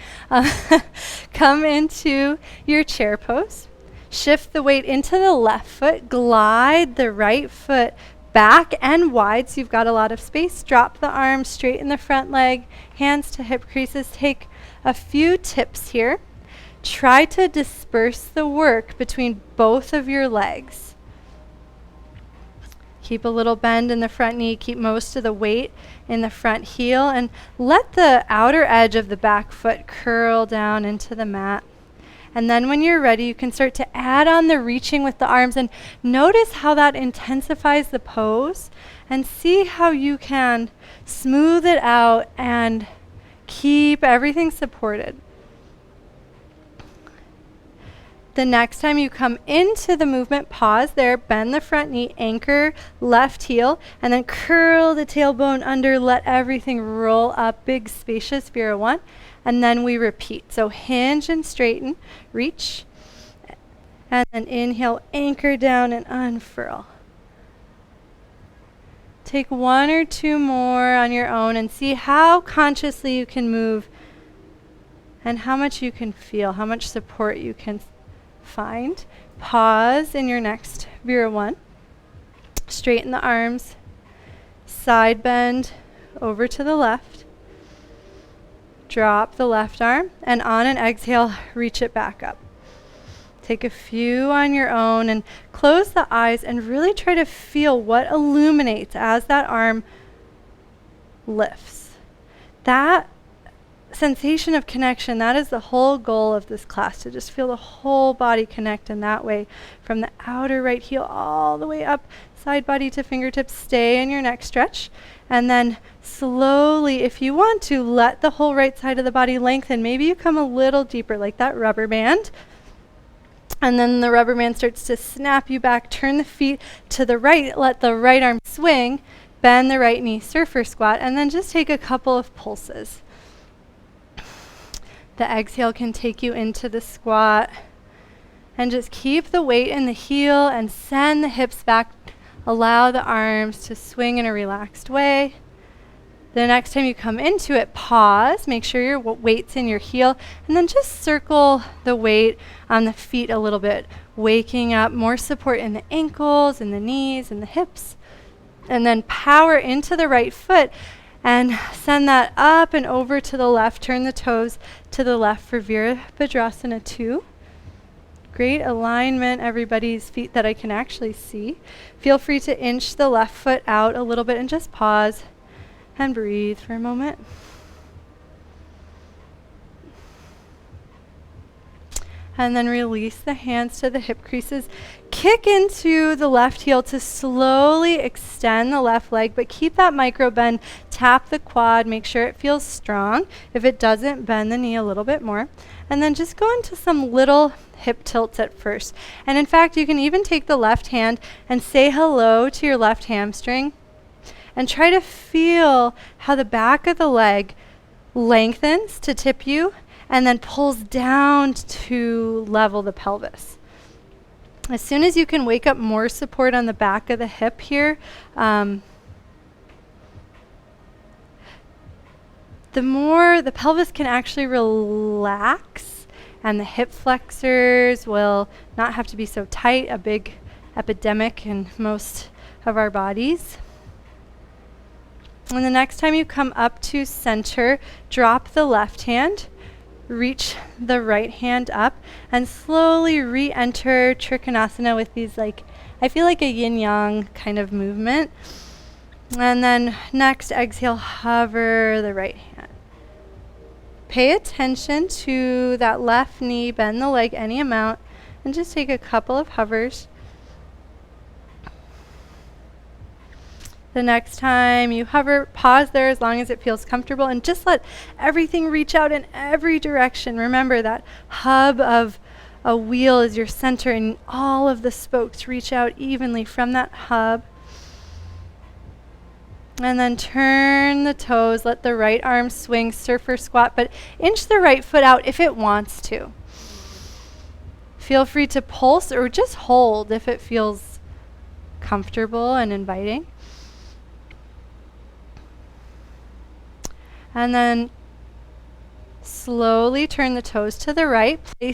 S1: Come into your chair pose. Shift the weight into the left foot. Glide the right foot back and wide so you've got a lot of space. Drop the arms, straighten the front leg, hands to hip creases. Take a few tips here. Try to disperse the work between both of your legs. Keep a little bend in the front knee. Keep most of the weight in the front heel. And let the outer edge of the back foot curl down into the mat. And then when you're ready, you can start to add on the reaching with the arms. And notice how that intensifies the pose. And see how you can smooth it out and keep everything supported. The next time you come into the movement, pause there, bend the front knee, anchor left heel, and then curl the tailbone under, let everything roll up, big spacious Vira 1, and then we repeat. So hinge and straighten, reach, and then inhale, anchor down and unfurl. Take one or two more on your own and see how consciously you can move and how much you can feel, how much support you can find. Pause in your next Vira 1. Straighten the arms. Side bend over to the left. Drop the left arm, and on an exhale, reach it back up. Take a few on your own and close the eyes and really try to feel what illuminates as that arm lifts. That sensation of connection, that is the whole goal of this class, to just feel the whole body connect in that way, from the outer right heel all the way up, Side body to fingertips, stay in your neck stretch. And then slowly, if you want to, let the whole right side of the body lengthen. Maybe you come a little deeper, like that rubber band. And then the rubber band starts to snap you back. Turn the feet to the right. Let the right arm swing. Bend the right knee, surfer squat. And then just take a couple of pulses. The exhale can take you into the squat. And just keep the weight in the heel and send the hips back. Allow the arms to swing in a relaxed way. The next time you come into it, pause. Make sure your weight's in your heel. And then just circle the weight on the feet a little bit. Waking up, more support in the ankles and the knees and the hips. And then power into the right foot and send that up and over to the left. Turn the toes to the left for Virabhadrasana 2. Great alignment, everybody's feet that I can actually see. Feel free to inch the left foot out a little bit and just pause and breathe for a moment. And then release the hands to the hip creases. Kick into the left heel to slowly extend the left leg, but keep that micro bend. Tap the quad, make sure it feels strong. If it doesn't, bend the knee a little bit more. And then just go into some little hip tilts at first. And in fact, you can even take the left hand and say hello to your left hamstring. And try to feel how the back of the leg lengthens to tip you and then pulls down to level the pelvis. As soon as you can wake up more support on the back of the hip here, the more the pelvis can actually relax and the hip flexors will not have to be so tight, a big epidemic in most of our bodies. And the next time you come up to center, drop the left hand, reach the right hand up, and slowly re-enter Trikonasana with these, I feel like a yin-yang kind of movement. And then next, exhale, hover the right hand. Pay attention to that left knee, bend the leg any amount, and just take a couple of hovers. The next time you hover, pause there as long as it feels comfortable and just let everything reach out in every direction. Remember that hub of a wheel is your center and all of the spokes reach out evenly from that hub. And then turn the toes, let the right arm swing, surfer squat, but inch the right foot out if it wants to. Feel free to pulse or just hold if it feels comfortable and inviting. And then slowly turn the toes to the right, to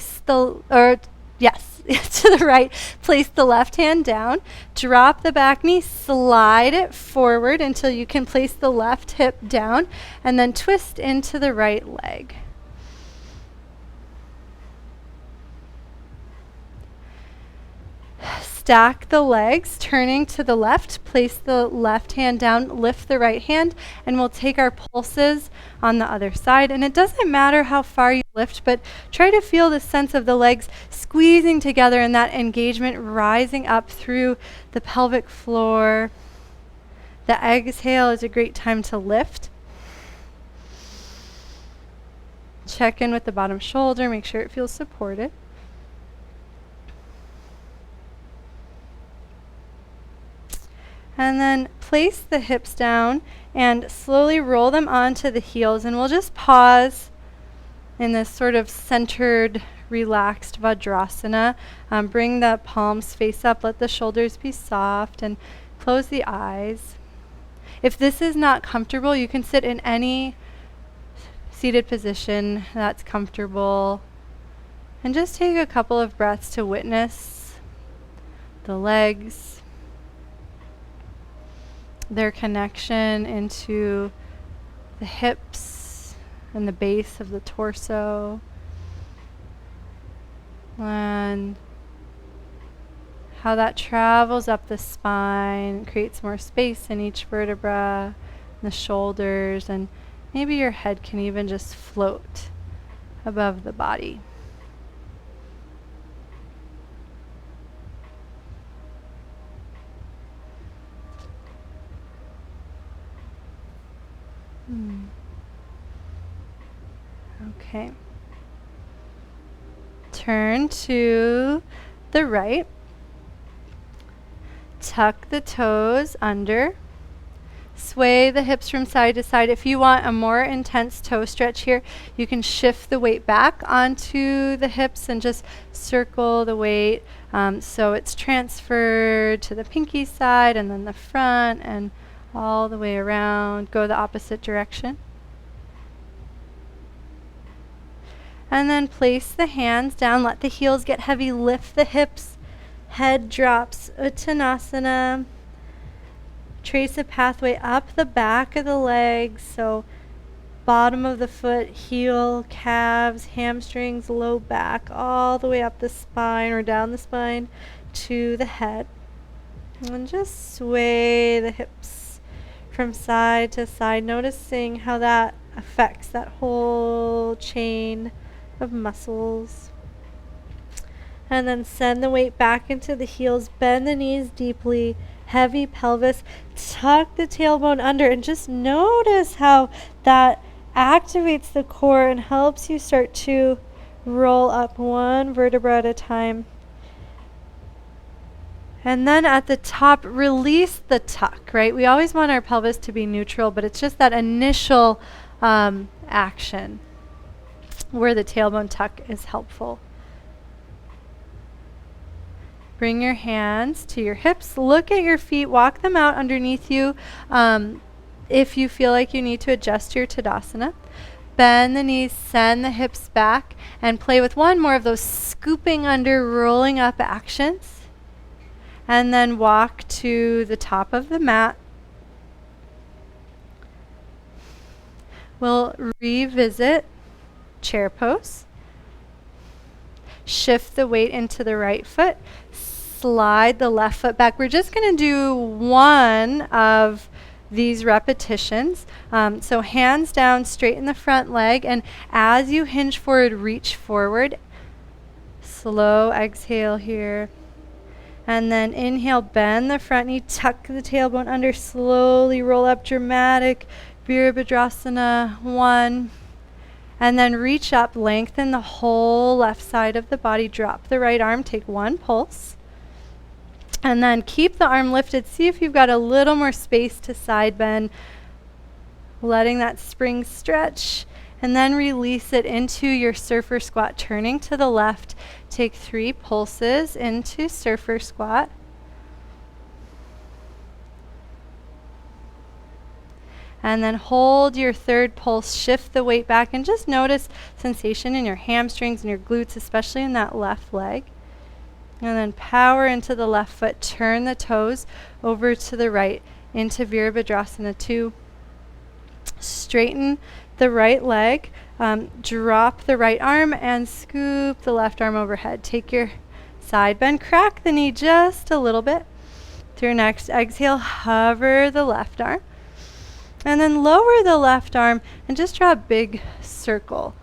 S1: the right, place the left hand down, drop the back knee, slide it forward until you can place the left hip down, and then twist into the right leg. Stack the legs, turning to the left, place the left hand down, lift the right hand, and we'll take our pulses on the other side. And it doesn't matter how far you lift, but try to feel the sense of the legs squeezing together and that engagement rising up through the pelvic floor. The exhale is a great time to lift. Check in with the bottom shoulder, make sure it feels supported. And then place the hips down and slowly roll them onto the heels. And we'll just pause in this sort of centered, relaxed Vajrasana. Bring the palms face up, let the shoulders be soft, and close the eyes. If this is not comfortable, you can sit in any seated position that's comfortable. And just take a couple of breaths to witness the legs, their connection into the hips and the base of the torso, and how that travels up the spine, creates more space in each vertebra, the shoulders, and maybe your head can even just float above the body. Okay. Turn to the right. Tuck the toes under. Sway the hips from side to side. If you want a more intense toe stretch here, you can shift the weight back onto the hips and just circle the weight so it's transferred to the pinky side and then the front and all the way around. Go the opposite direction. And then place the hands down. Let the heels get heavy. Lift the hips. Head drops. Uttanasana. Trace a pathway up the back of the legs. So bottom of the foot, heel, calves, hamstrings, low back, all the way up the spine or down the spine to the head. And just sway the hips from side to side, noticing how that affects that whole chain of muscles. And then send the weight back into the heels, bend the knees deeply, heavy pelvis, tuck the tailbone under, and just notice how that activates the core and helps you start to roll up one vertebra at a time. And then at the top, release the tuck, right? We always want our pelvis to be neutral, but it's just that initial action where the tailbone tuck is helpful. Bring your hands to your hips. Look at your feet. Walk them out underneath you if you feel like you need to adjust your Tadasana. Bend the knees, send the hips back, and play with one more of those scooping under, rolling up actions. And then walk to the top of the mat. We'll revisit chair pose. Shift the weight into the right foot. Slide the left foot back. We're just going to do one of these repetitions. So hands down, straighten the front leg, and as you hinge forward, reach forward. Slow exhale here. And then inhale, bend the front knee, tuck the tailbone under, slowly roll up, dramatic Virabhadrasana. 1. And then reach up, lengthen the whole left side of the body, drop the right arm, take one pulse. And then keep the arm lifted. See if you've got a little more space to side bend, letting that spring stretch. And then release it into your surfer squat, turning to the left. Take 3 pulses into surfer squat. And then hold your third pulse, shift the weight back, and just notice sensation in your hamstrings and your glutes, especially in that left leg. And then power into the left foot, turn the toes over to the right into Virabhadrasana 2. Straighten the right leg, drop the right arm, and scoop the left arm overhead. Take your side bend, crack the knee just a little bit. Through your next exhale, hover the left arm. And then lower the left arm and just draw a big circle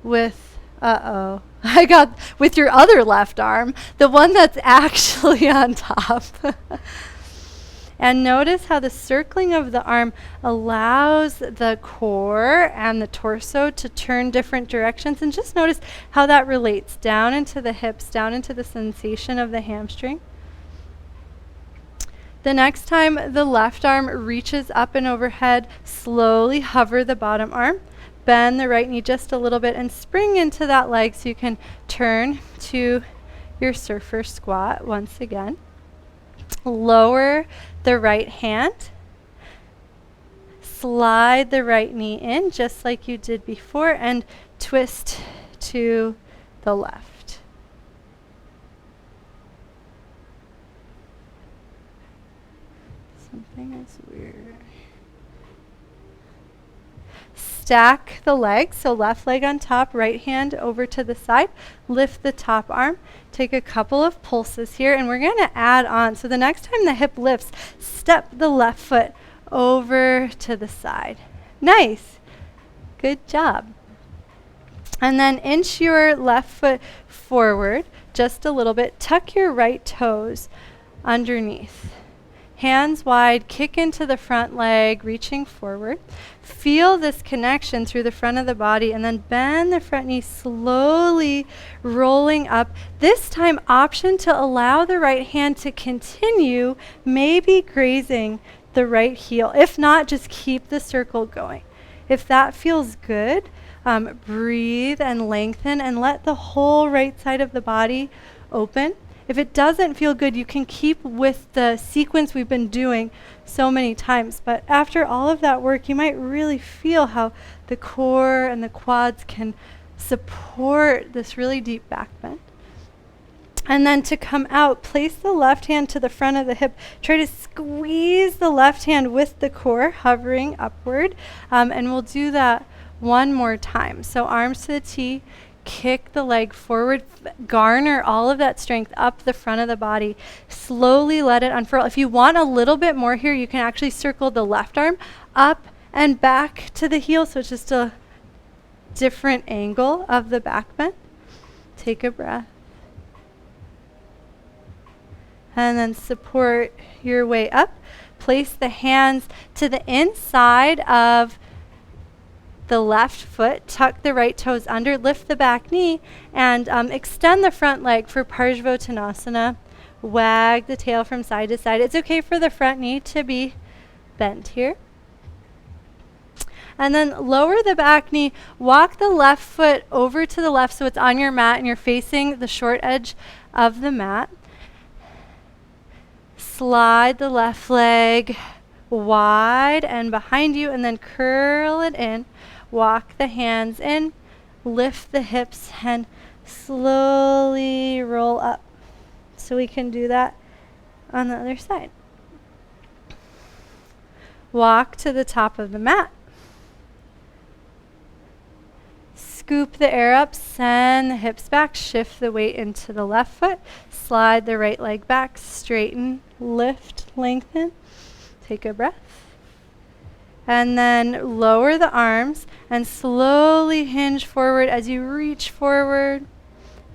S1: with, I got with your other left arm, the one that's actually on top. And notice how the circling of the arm allows the core and the torso to turn different directions. And just notice how that relates down into the hips, down into the sensation of the hamstring. The next time the left arm reaches up and overhead, slowly hover the bottom arm. Bend the right knee just a little bit and spring into that leg so you can turn to your surfer squat once again. Lower the right hand. Slide the right knee in just like you did before and twist to the left. Something is weird. Stack the legs, so left leg on top, right hand over to the side. Lift the top arm. Take a couple of pulses here, and we're going to add on. So the next time the hip lifts, step the left foot over to the side. Nice. Good job. And then inch your left foot forward just a little bit. Tuck your right toes underneath. Hands wide, kick into the front leg, reaching forward. Feel this connection through the front of the body, and then bend the front knee, slowly rolling up. This time, option to allow the right hand to continue, maybe grazing the right heel. If not, just keep the circle going. If that feels good, breathe and lengthen and let the whole right side of the body open. If it doesn't feel good, you can keep with the sequence we've been doing so many times. But after all of that work, you might really feel how the core and the quads can support this really deep back bend. And then to come out, place the left hand to the front of the hip. Try to squeeze the left hand with the core, hovering upward. And we'll do that one more time. So arms to the T, kick the leg forward, garner all of that strength up the front of the body. Slowly let it unfurl. If you want a little bit more here, you can actually circle the left arm up and back to the heel. So it's just a different angle of the back bend. Take a breath. And then support your way up. Place the hands to the inside of the left foot. Tuck the right toes under. Lift the back knee and extend the front leg for Tadasana. Wag the tail from side to side. It's okay for the front knee to be bent here. And then lower the back knee. Walk the left foot over to the left so it's on your mat and you're facing the short edge of the mat. Slide the left leg wide and behind you, and then curl it in. Walk the hands in, lift the hips, and slowly roll up. So we can do that on the other side. Walk to the top of the mat. Scoop the air up, send the hips back, shift the weight into the left foot, slide the right leg back, straighten, lift, lengthen. Take a breath. And then lower the arms and slowly hinge forward as you reach forward.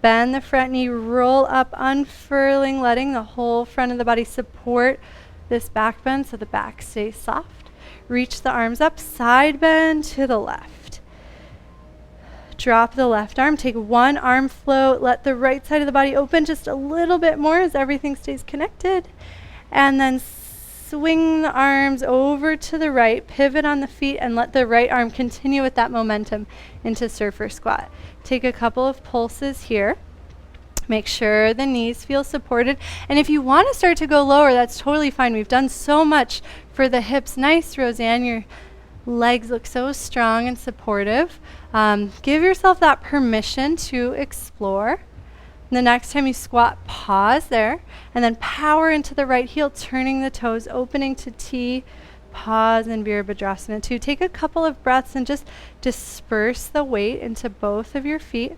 S1: Bend the front knee, roll up, unfurling, letting the whole front of the body support this back bend so the back stays soft. Reach the arms up, side bend to the left. Drop the left arm, take one arm float, let the right side of the body open just a little bit more as everything stays connected. And then swing the arms over to the right, pivot on the feet, and let the right arm continue with that momentum into surfer squat. Take a couple of pulses here. Make sure the knees feel supported. And if you want to start to go lower, that's totally fine. We've done so much for the hips. Nice, Roseanne. Your legs look so strong and supportive. Give yourself that permission to explore. The next time you squat, pause there, and then power into the right heel, turning the toes, opening to T, pause in Virabhadrasana 2. Take a couple of breaths and just disperse the weight into both of your feet.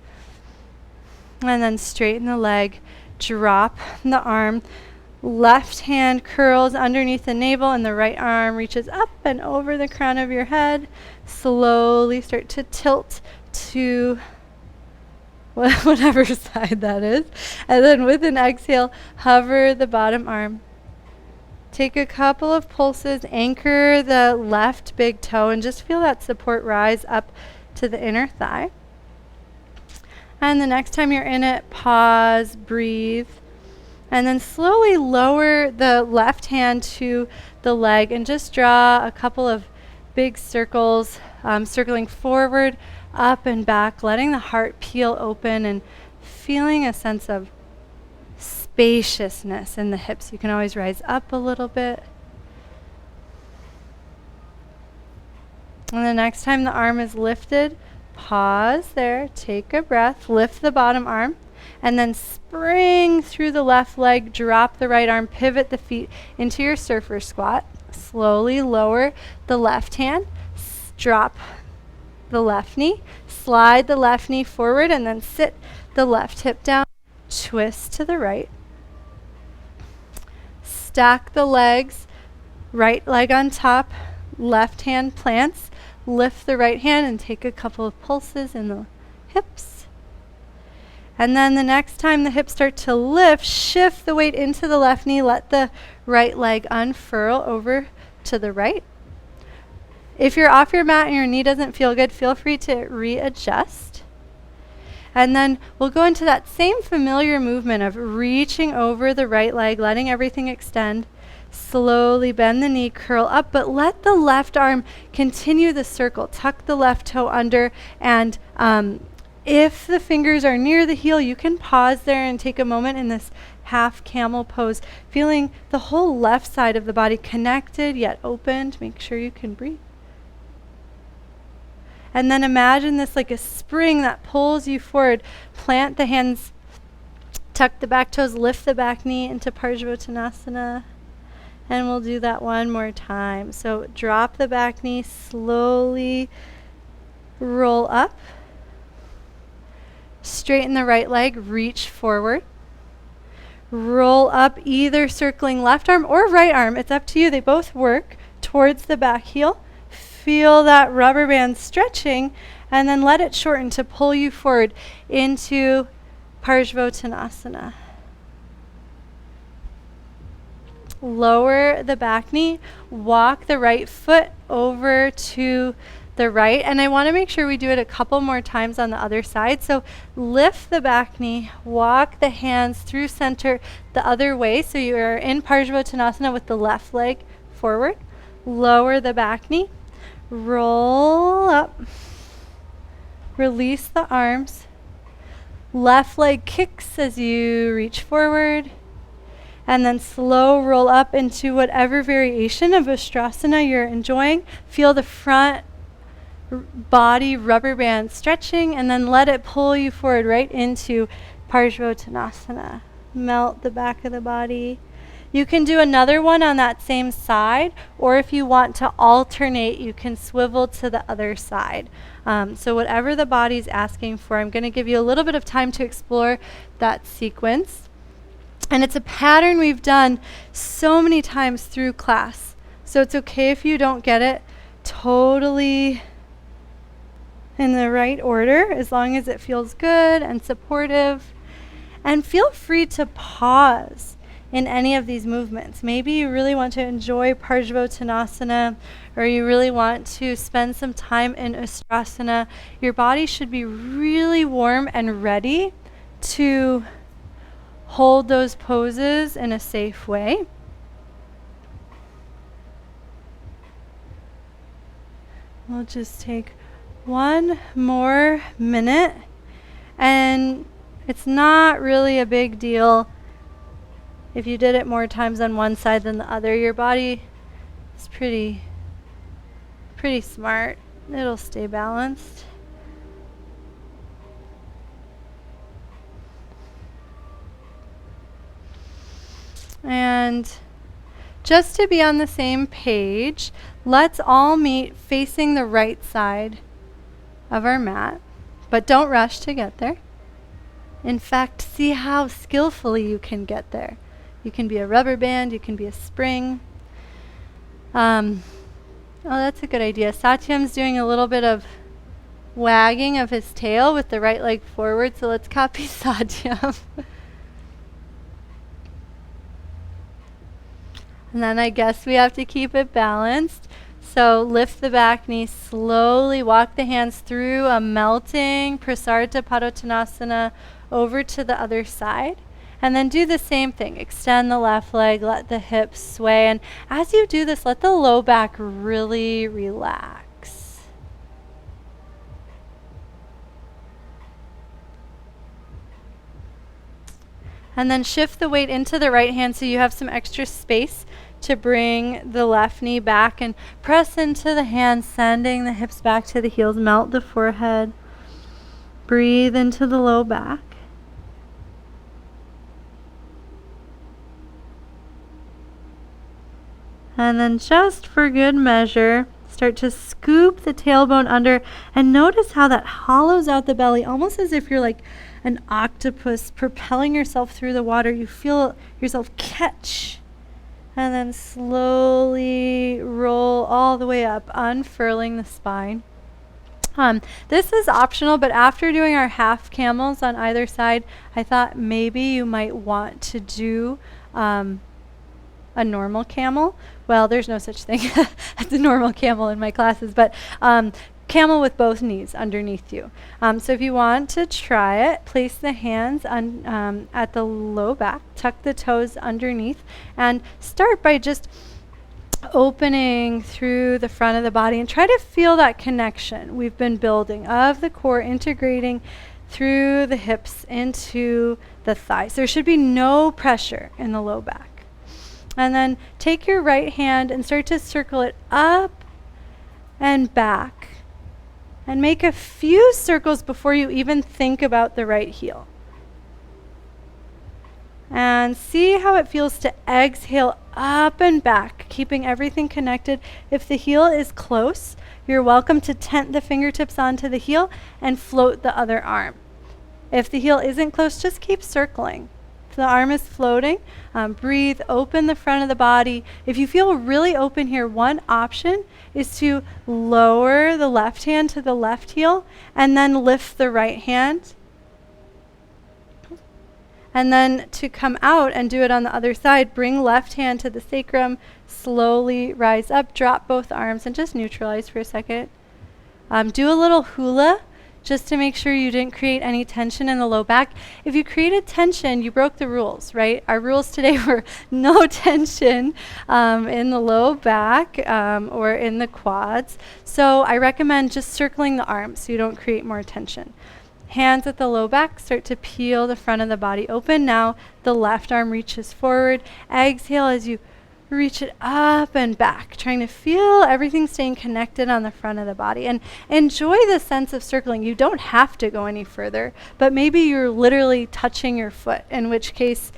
S1: And then straighten the leg, drop the arm. Left hand curls underneath the navel and the right arm reaches up and over the crown of your head. Slowly start to tilt to whatever side that is. And then with an exhale, hover the bottom arm. Take a couple of pulses, anchor the left big toe and just feel that support rise up to the inner thigh. And the next time you're in it, pause, breathe. And then slowly lower the left hand to the leg and just draw a couple of big circles, circling forward, up and back, letting the heart peel open and feeling a sense of spaciousness in the hips. You can always rise up a little bit. And the next time the arm is lifted, pause there, take a breath, lift the bottom arm, and then spring through the left leg, drop the right arm, pivot the feet into your surfer squat. Slowly lower the left hand, drop the left knee, slide the left knee forward, and then sit the left hip down, twist to the right. Stack the legs, right leg on top, left hand plants, lift the right hand and take a couple of pulses in the hips. And then the next time the hips start to lift, shift the weight into the left knee. Let the right leg unfurl over to the right. If you're off your mat and your knee doesn't feel good, feel free to readjust. And then we'll go into that same familiar movement of reaching over the right leg, letting everything extend. Slowly bend the knee, curl up, but let the left arm continue the circle. Tuck the left toe under, and if the fingers are near the heel, you can pause there and take a moment in this half camel pose, feeling the whole left side of the body connected yet opened. Make sure you can breathe. And then imagine this like a spring that pulls you forward. Plant the hands, tuck the back toes, lift the back knee into Tadasana. And we'll do that one more time. So drop the back knee, slowly roll up. Straighten the right leg, reach forward. Roll up, either circling left arm or right arm. It's up to you. They both work towards the back heel. Feel that rubber band stretching, and then let it shorten to pull you forward into Tadasana. Lower the back knee, walk the right foot over to the right, and I want to make sure we do it a couple more times on the other side. So lift the back knee, walk the hands through center the other way, so you are in Tadasana with the left leg forward. Lower the back knee, roll up, release the arms, left leg kicks as you reach forward, and then slow roll up into whatever variation of ustrasana you're enjoying. Feel the front body rubber band stretching, and then let it pull you forward right into Tadasana. Melt the back of the body. You can do another one on that same side, or if you want to alternate, you can swivel to the other side. So whatever the body's asking for, I'm going to give you a little bit of time to explore that sequence. And it's a pattern we've done so many times through class. So it's okay if you don't get it totally in the right order, as long as it feels good and supportive. And feel free to pause in any of these movements. Maybe you really want to enjoy Tadasana, or you really want to spend some time in ustrasana. Your body should be really warm and ready to hold those poses in a safe way. We'll just take one more minute, and it's not really a big deal if you did it more times on one side than the other. Your body is pretty smart. It'll stay balanced. And just to be on the same page, let's all meet facing the right side of our mat, but don't rush to get there. In fact, see how skillfully you can get there. You can be a rubber band, you can be a spring. Oh, that's a good idea. Satyam's doing a little bit of wagging of his tail with the right leg forward, so let's copy Satyam. And then I guess we have to keep it balanced. So lift the back knee, slowly walk the hands through a melting Prasarita Padottanasana over to the other side. And then do the same thing. Extend the left leg, let the hips sway. And as you do this, let the low back really relax. And then shift the weight into the right hand so you have some extra space to bring the left knee back, and press into the hands, sending the hips back to the heels. Melt the forehead. Breathe into the low back. And then just for good measure, start to scoop the tailbone under, and notice how that hollows out the belly, almost as if you're like an octopus propelling yourself through the water. You feel yourself catch, and then slowly roll all the way up, unfurling the spine. This is optional, but after doing our half camels on either side, I thought maybe you might want to do a normal camel. Well, there's no such thing as a normal camel in my classes, but camel with both knees underneath you. So if you want to try it, place the hands at the low back, tuck the toes underneath, and start by just opening through the front of the body and try to feel that connection we've been building of the core integrating through the hips into the thighs. There should be no pressure in the low back. And then take your right hand and start to circle it up and back. And make a few circles before you even think about the right heel. And see how it feels to exhale up and back, keeping everything connected. If the heel is close, you're welcome to tent the fingertips onto the heel and float the other arm. If the heel isn't close, just keep circling. If the arm is floating, breathe, open the front of the body. If you feel really open here, one option is to lower the left hand to the left heel and then lift the right hand. And then to come out and do it on the other side, bring left hand to the sacrum, slowly rise up, drop both arms, and just neutralize for a second. Do a little hula, just to make sure you didn't create any tension in the low back. If you created tension, you broke the rules, right? Our rules today were no tension in the low back or in the quads. So I recommend just circling the arms so you don't create more tension. Hands at the low back, start to peel the front of the body open. Now the left arm reaches forward. Exhale as you reach it up and back, trying to feel everything staying connected on the front of the body. And enjoy the sense of circling. You don't have to go any further, but maybe you're literally touching your foot, in which case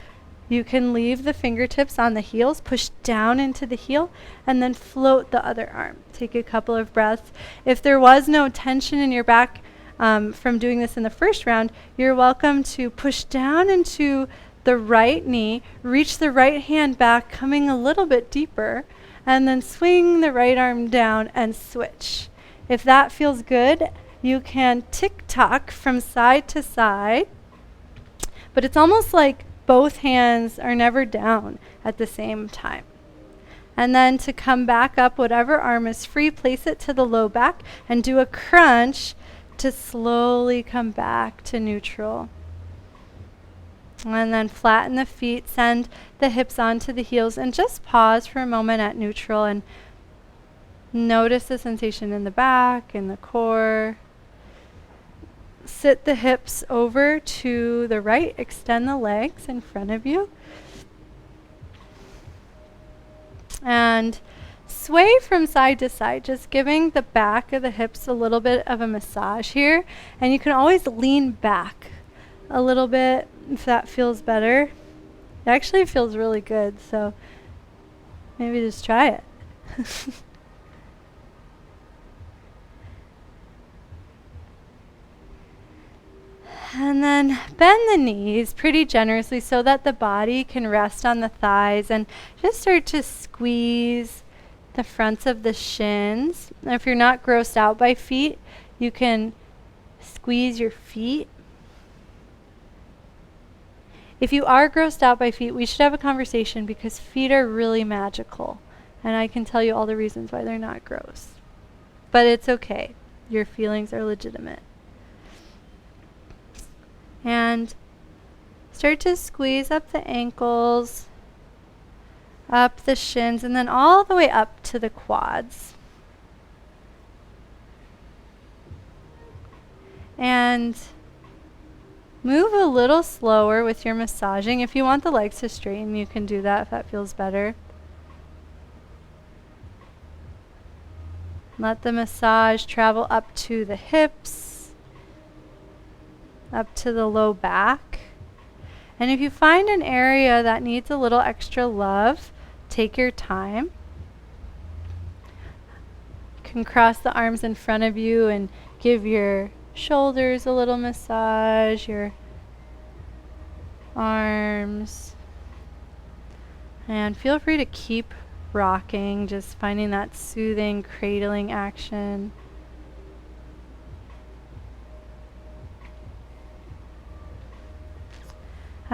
S1: you can leave the fingertips on the heels, push down into the heel, and then float the other arm. Take a couple of breaths. If there was no tension in your back from doing this in the first round, you're welcome to push down into the right knee, reach the right hand back, coming a little bit deeper, and then swing the right arm down and switch. If that feels good, you can tick-tock from side to side, but it's almost like both hands are never down at the same time. And then to come back up, whatever arm is free, place it to the low back and do a crunch to slowly come back to neutral. And then flatten the feet, send the hips onto the heels, and just pause for a moment at neutral and notice the sensation in the back, in the core. Sit the hips over to the right, extend the legs in front of you. And sway from side to side, just giving the back of the hips a little bit of a massage here. And you can always lean back a little bit if that feels better. It actually feels really good, so maybe just try it. And then bend the knees pretty generously so that the body can rest on the thighs, and just start to squeeze the fronts of the shins. And if you're not grossed out by feet, you can squeeze your feet. If you are grossed out by feet, we should have a conversation, because feet are really magical. And I can tell you all the reasons why they're not gross. But it's okay. Your feelings are legitimate. And start to squeeze up the ankles, up the shins, and then all the way up to the quads. And move a little slower with your massaging. If you want the legs to straighten, you can do that if that feels better. Let the massage travel up to the hips, up to the low back. And if you find an area that needs a little extra love, take your time. You can cross the arms in front of you and give your shoulders a little massage, your arms. And feel free to keep rocking, just finding that soothing, cradling action.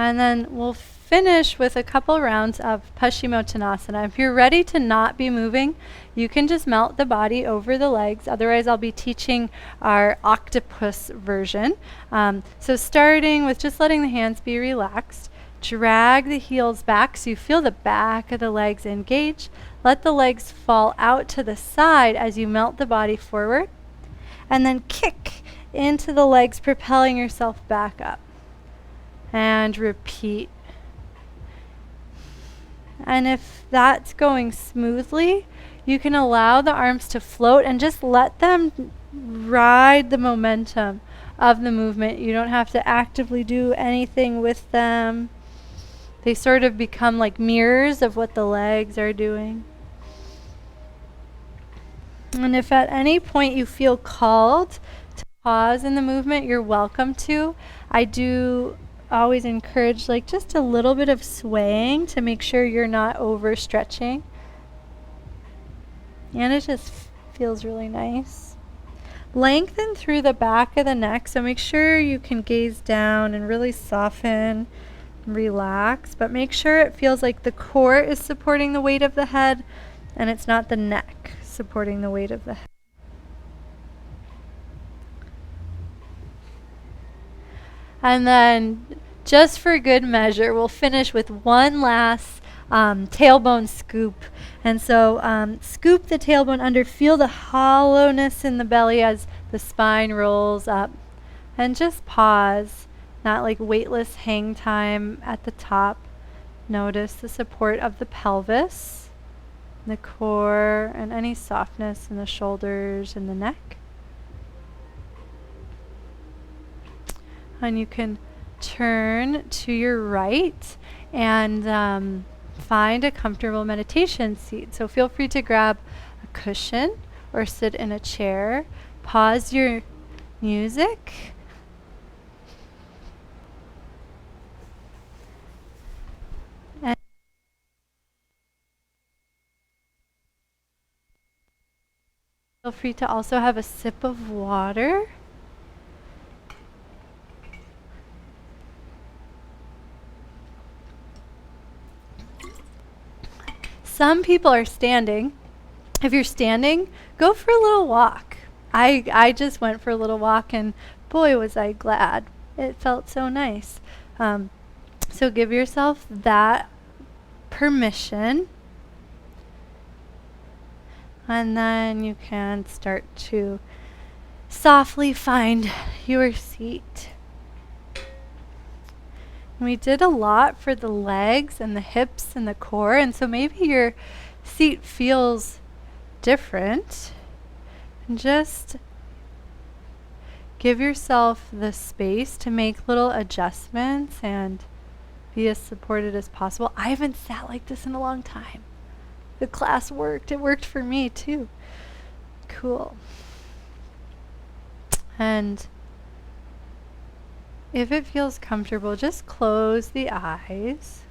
S1: And then we'll finish with a couple rounds of Paschimottanasana. If you're ready to not be moving, you can just melt the body over the legs. Otherwise, I'll be teaching our octopus version. So starting with just letting the hands be relaxed. Drag the heels back so you feel the back of the legs engage. Let the legs fall out to the side as you melt the body forward. And then kick into the legs, propelling yourself back up. And repeat. And if that's going smoothly, you can allow the arms to float and just let them ride the momentum of the movement. You don't have to actively do anything with them. They sort of become like mirrors of what the legs are doing. And if at any point you feel called to pause in the movement, you're welcome to. I do always encourage like just a little bit of swaying to make sure you're not overstretching. And it just feels really nice. Lengthen through the back of the neck, so make sure you can gaze down and really soften, relax, but make sure it feels like the core is supporting the weight of the head and it's not the neck supporting the weight of the head. And then, just for good measure, we'll finish with one last tailbone scoop. And so scoop the tailbone under, feel the hollowness in the belly as the spine rolls up. And just pause, not like weightless hang time at the top. Notice the support of the pelvis, the core, and any softness in the shoulders and the neck. And you can turn to your right and find a comfortable meditation seat. So feel free to grab a cushion or sit in a chair. Pause your music. And feel free to also have a sip of water. Some people are standing. If you're standing, go for a little walk. I just went for a little walk and boy was I glad. It felt so nice. So give yourself that permission. And then you can start to softly find your seat. We did a lot for the legs and the hips and the core, and so maybe your seat feels different. And just give yourself the space to make little adjustments and be as supported as possible. I haven't sat like this in a long time. The class worked. It worked for me too. Cool. And if it feels comfortable, just close the eyes.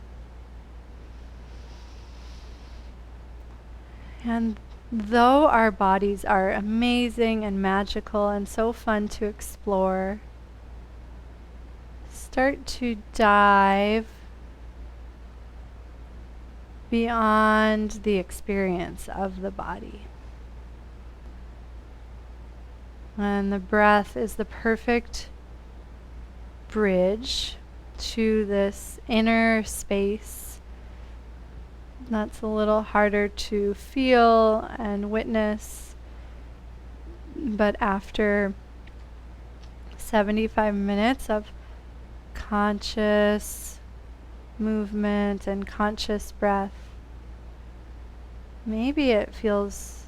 S1: And though our bodies are amazing and magical and so fun to explore, start to dive beyond the experience of the body. And the breath is the perfect bridge to this inner space that's a little harder to feel and witness, but after 75 minutes of conscious movement and conscious breath, maybe it feels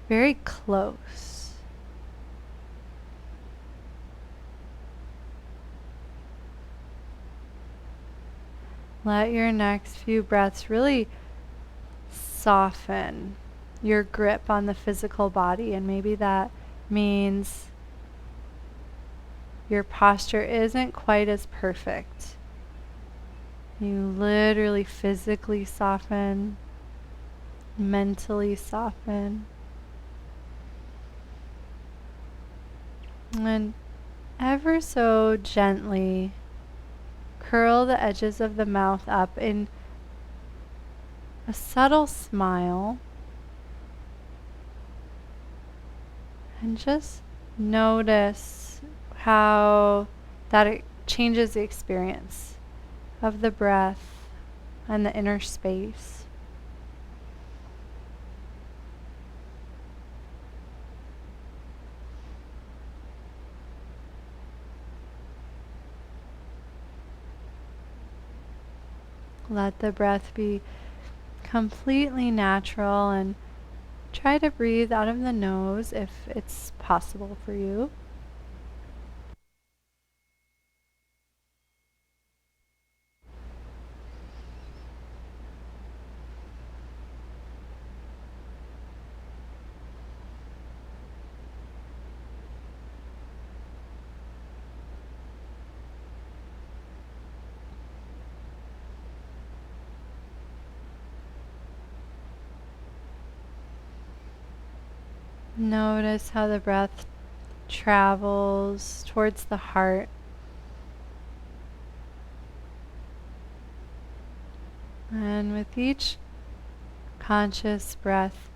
S1: very close. Let your next few breaths really soften your grip on the physical body, and maybe that means your posture isn't quite as perfect. You literally physically soften, mentally soften, and ever so gently curl the edges of the mouth up in a subtle smile, and just notice how that changes the experience of the breath and the inner space. Let the breath be completely natural, and try to breathe out of the nose if it's possible for you. Notice how the breath travels towards the heart. And with each conscious breath,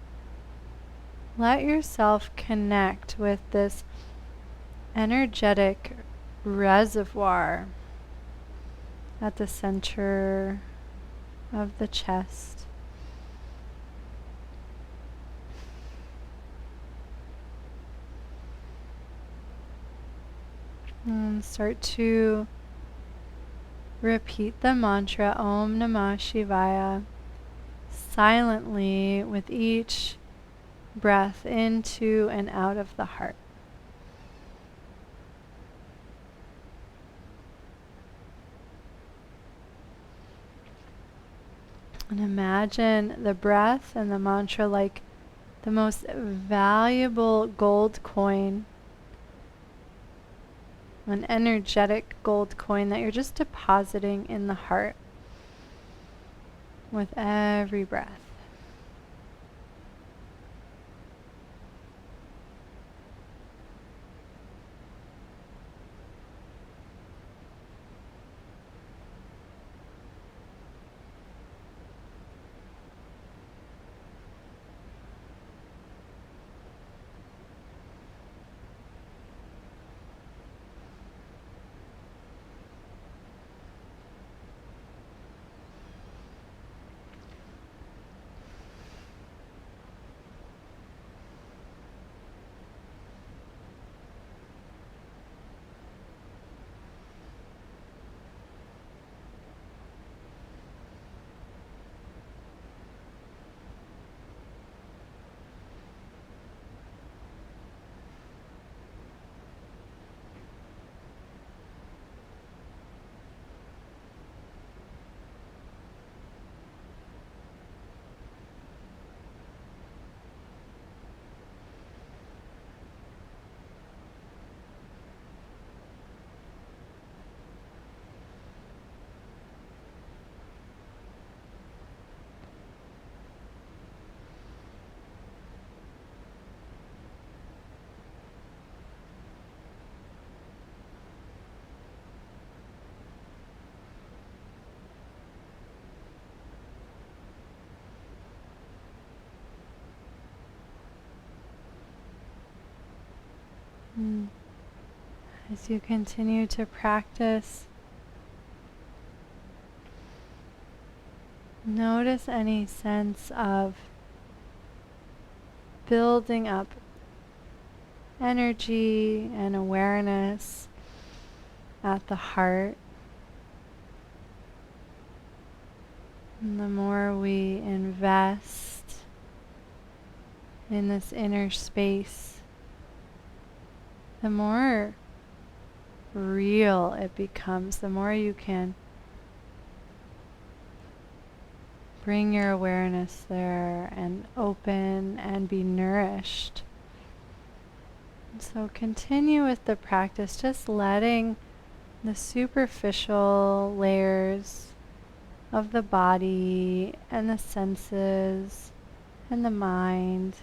S1: let yourself connect with this energetic reservoir at the center of the chest. And start to repeat the mantra Om Namah Shivaya silently with each breath into and out of the heart. And imagine the breath and the mantra like the most valuable gold coin, an energetic gold coin that you're just depositing in the heart with every breath. As you continue to practice, notice any sense of building up energy and awareness at the heart. And the more we invest in this inner space, the more real it becomes, the more you can bring your awareness there and open and be nourished. And so continue with the practice, just letting the superficial layers of the body and the senses and the mind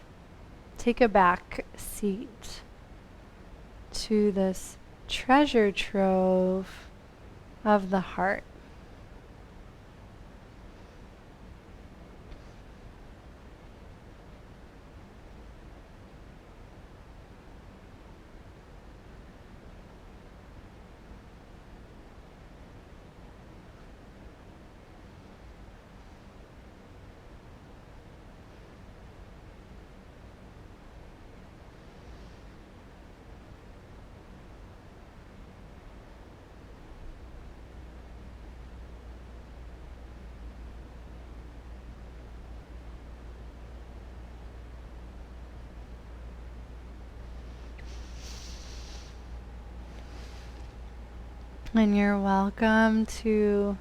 S1: take a back seat to this treasure trove of the heart. And you're welcome to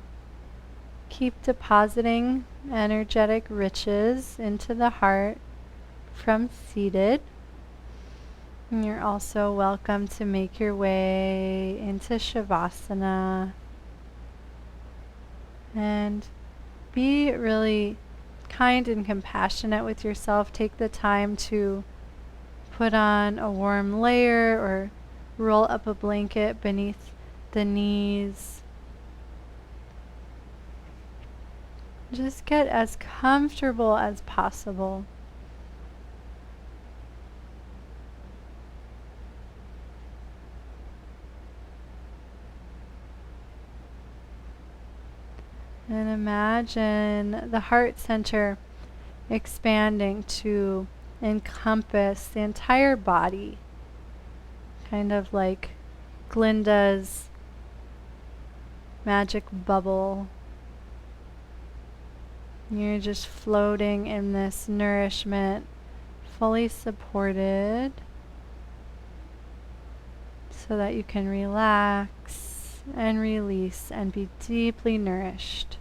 S1: keep depositing energetic riches into the heart from seated. And you're also welcome to make your way into Shavasana and be really kind and compassionate with yourself. Take the time to put on a warm layer or roll up a blanket beneath the knees. Just get as comfortable as possible. And imagine the heart center expanding to encompass the entire body, kind of like Glinda's magic bubble. You're just floating in this nourishment, fully supported, so that you can relax and release and be deeply nourished.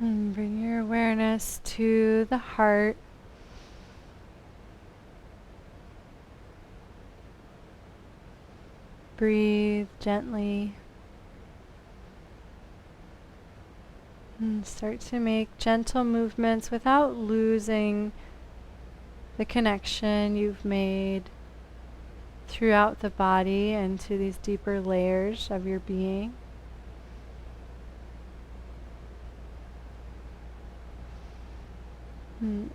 S1: And bring your awareness to the heart. Breathe gently. And start to make gentle movements without losing the connection you've made throughout the body and to these deeper layers of your being.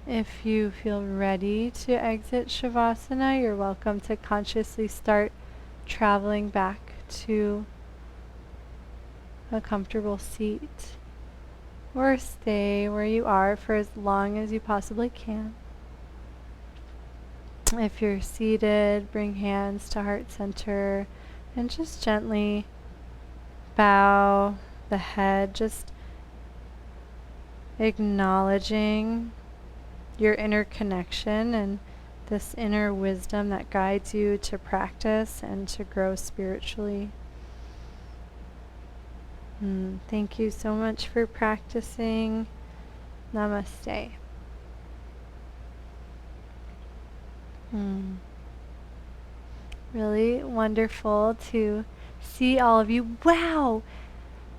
S1: If you feel ready to exit Shavasana, you're welcome to consciously start traveling back to a comfortable seat, or stay where you are for as long as you possibly can. If you're seated, bring hands to heart center and just gently bow the head, just acknowledging your inner connection and this inner wisdom that guides you to practice and to grow spiritually. Thank you so much for practicing. Namaste. Really wonderful to see all of you. Wow!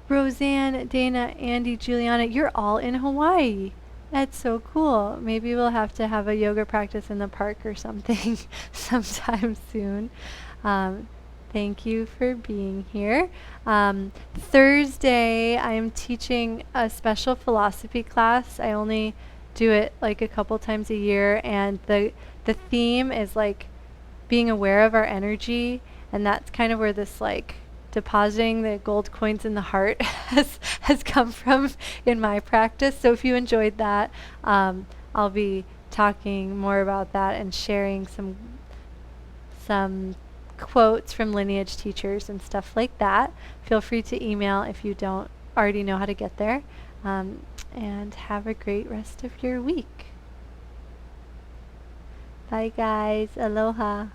S1: Roseanne, Dana, Andy, Juliana, you're all in Hawaii. That's so cool. Maybe we'll have to have a yoga practice in the park or something sometime soon. Thank you for being here. Thursday, I'm teaching a special philosophy class. I only do it like a couple times a year, and the theme is like being aware of our energy, and that's kind of where this like depositing the gold coins in the heart has come from in my practice. So if you enjoyed that, I'll be talking more about that and sharing some quotes from lineage teachers and stuff like that. Feel free to email if you don't already know how to get there. And have a great rest of your week. Bye guys. Aloha.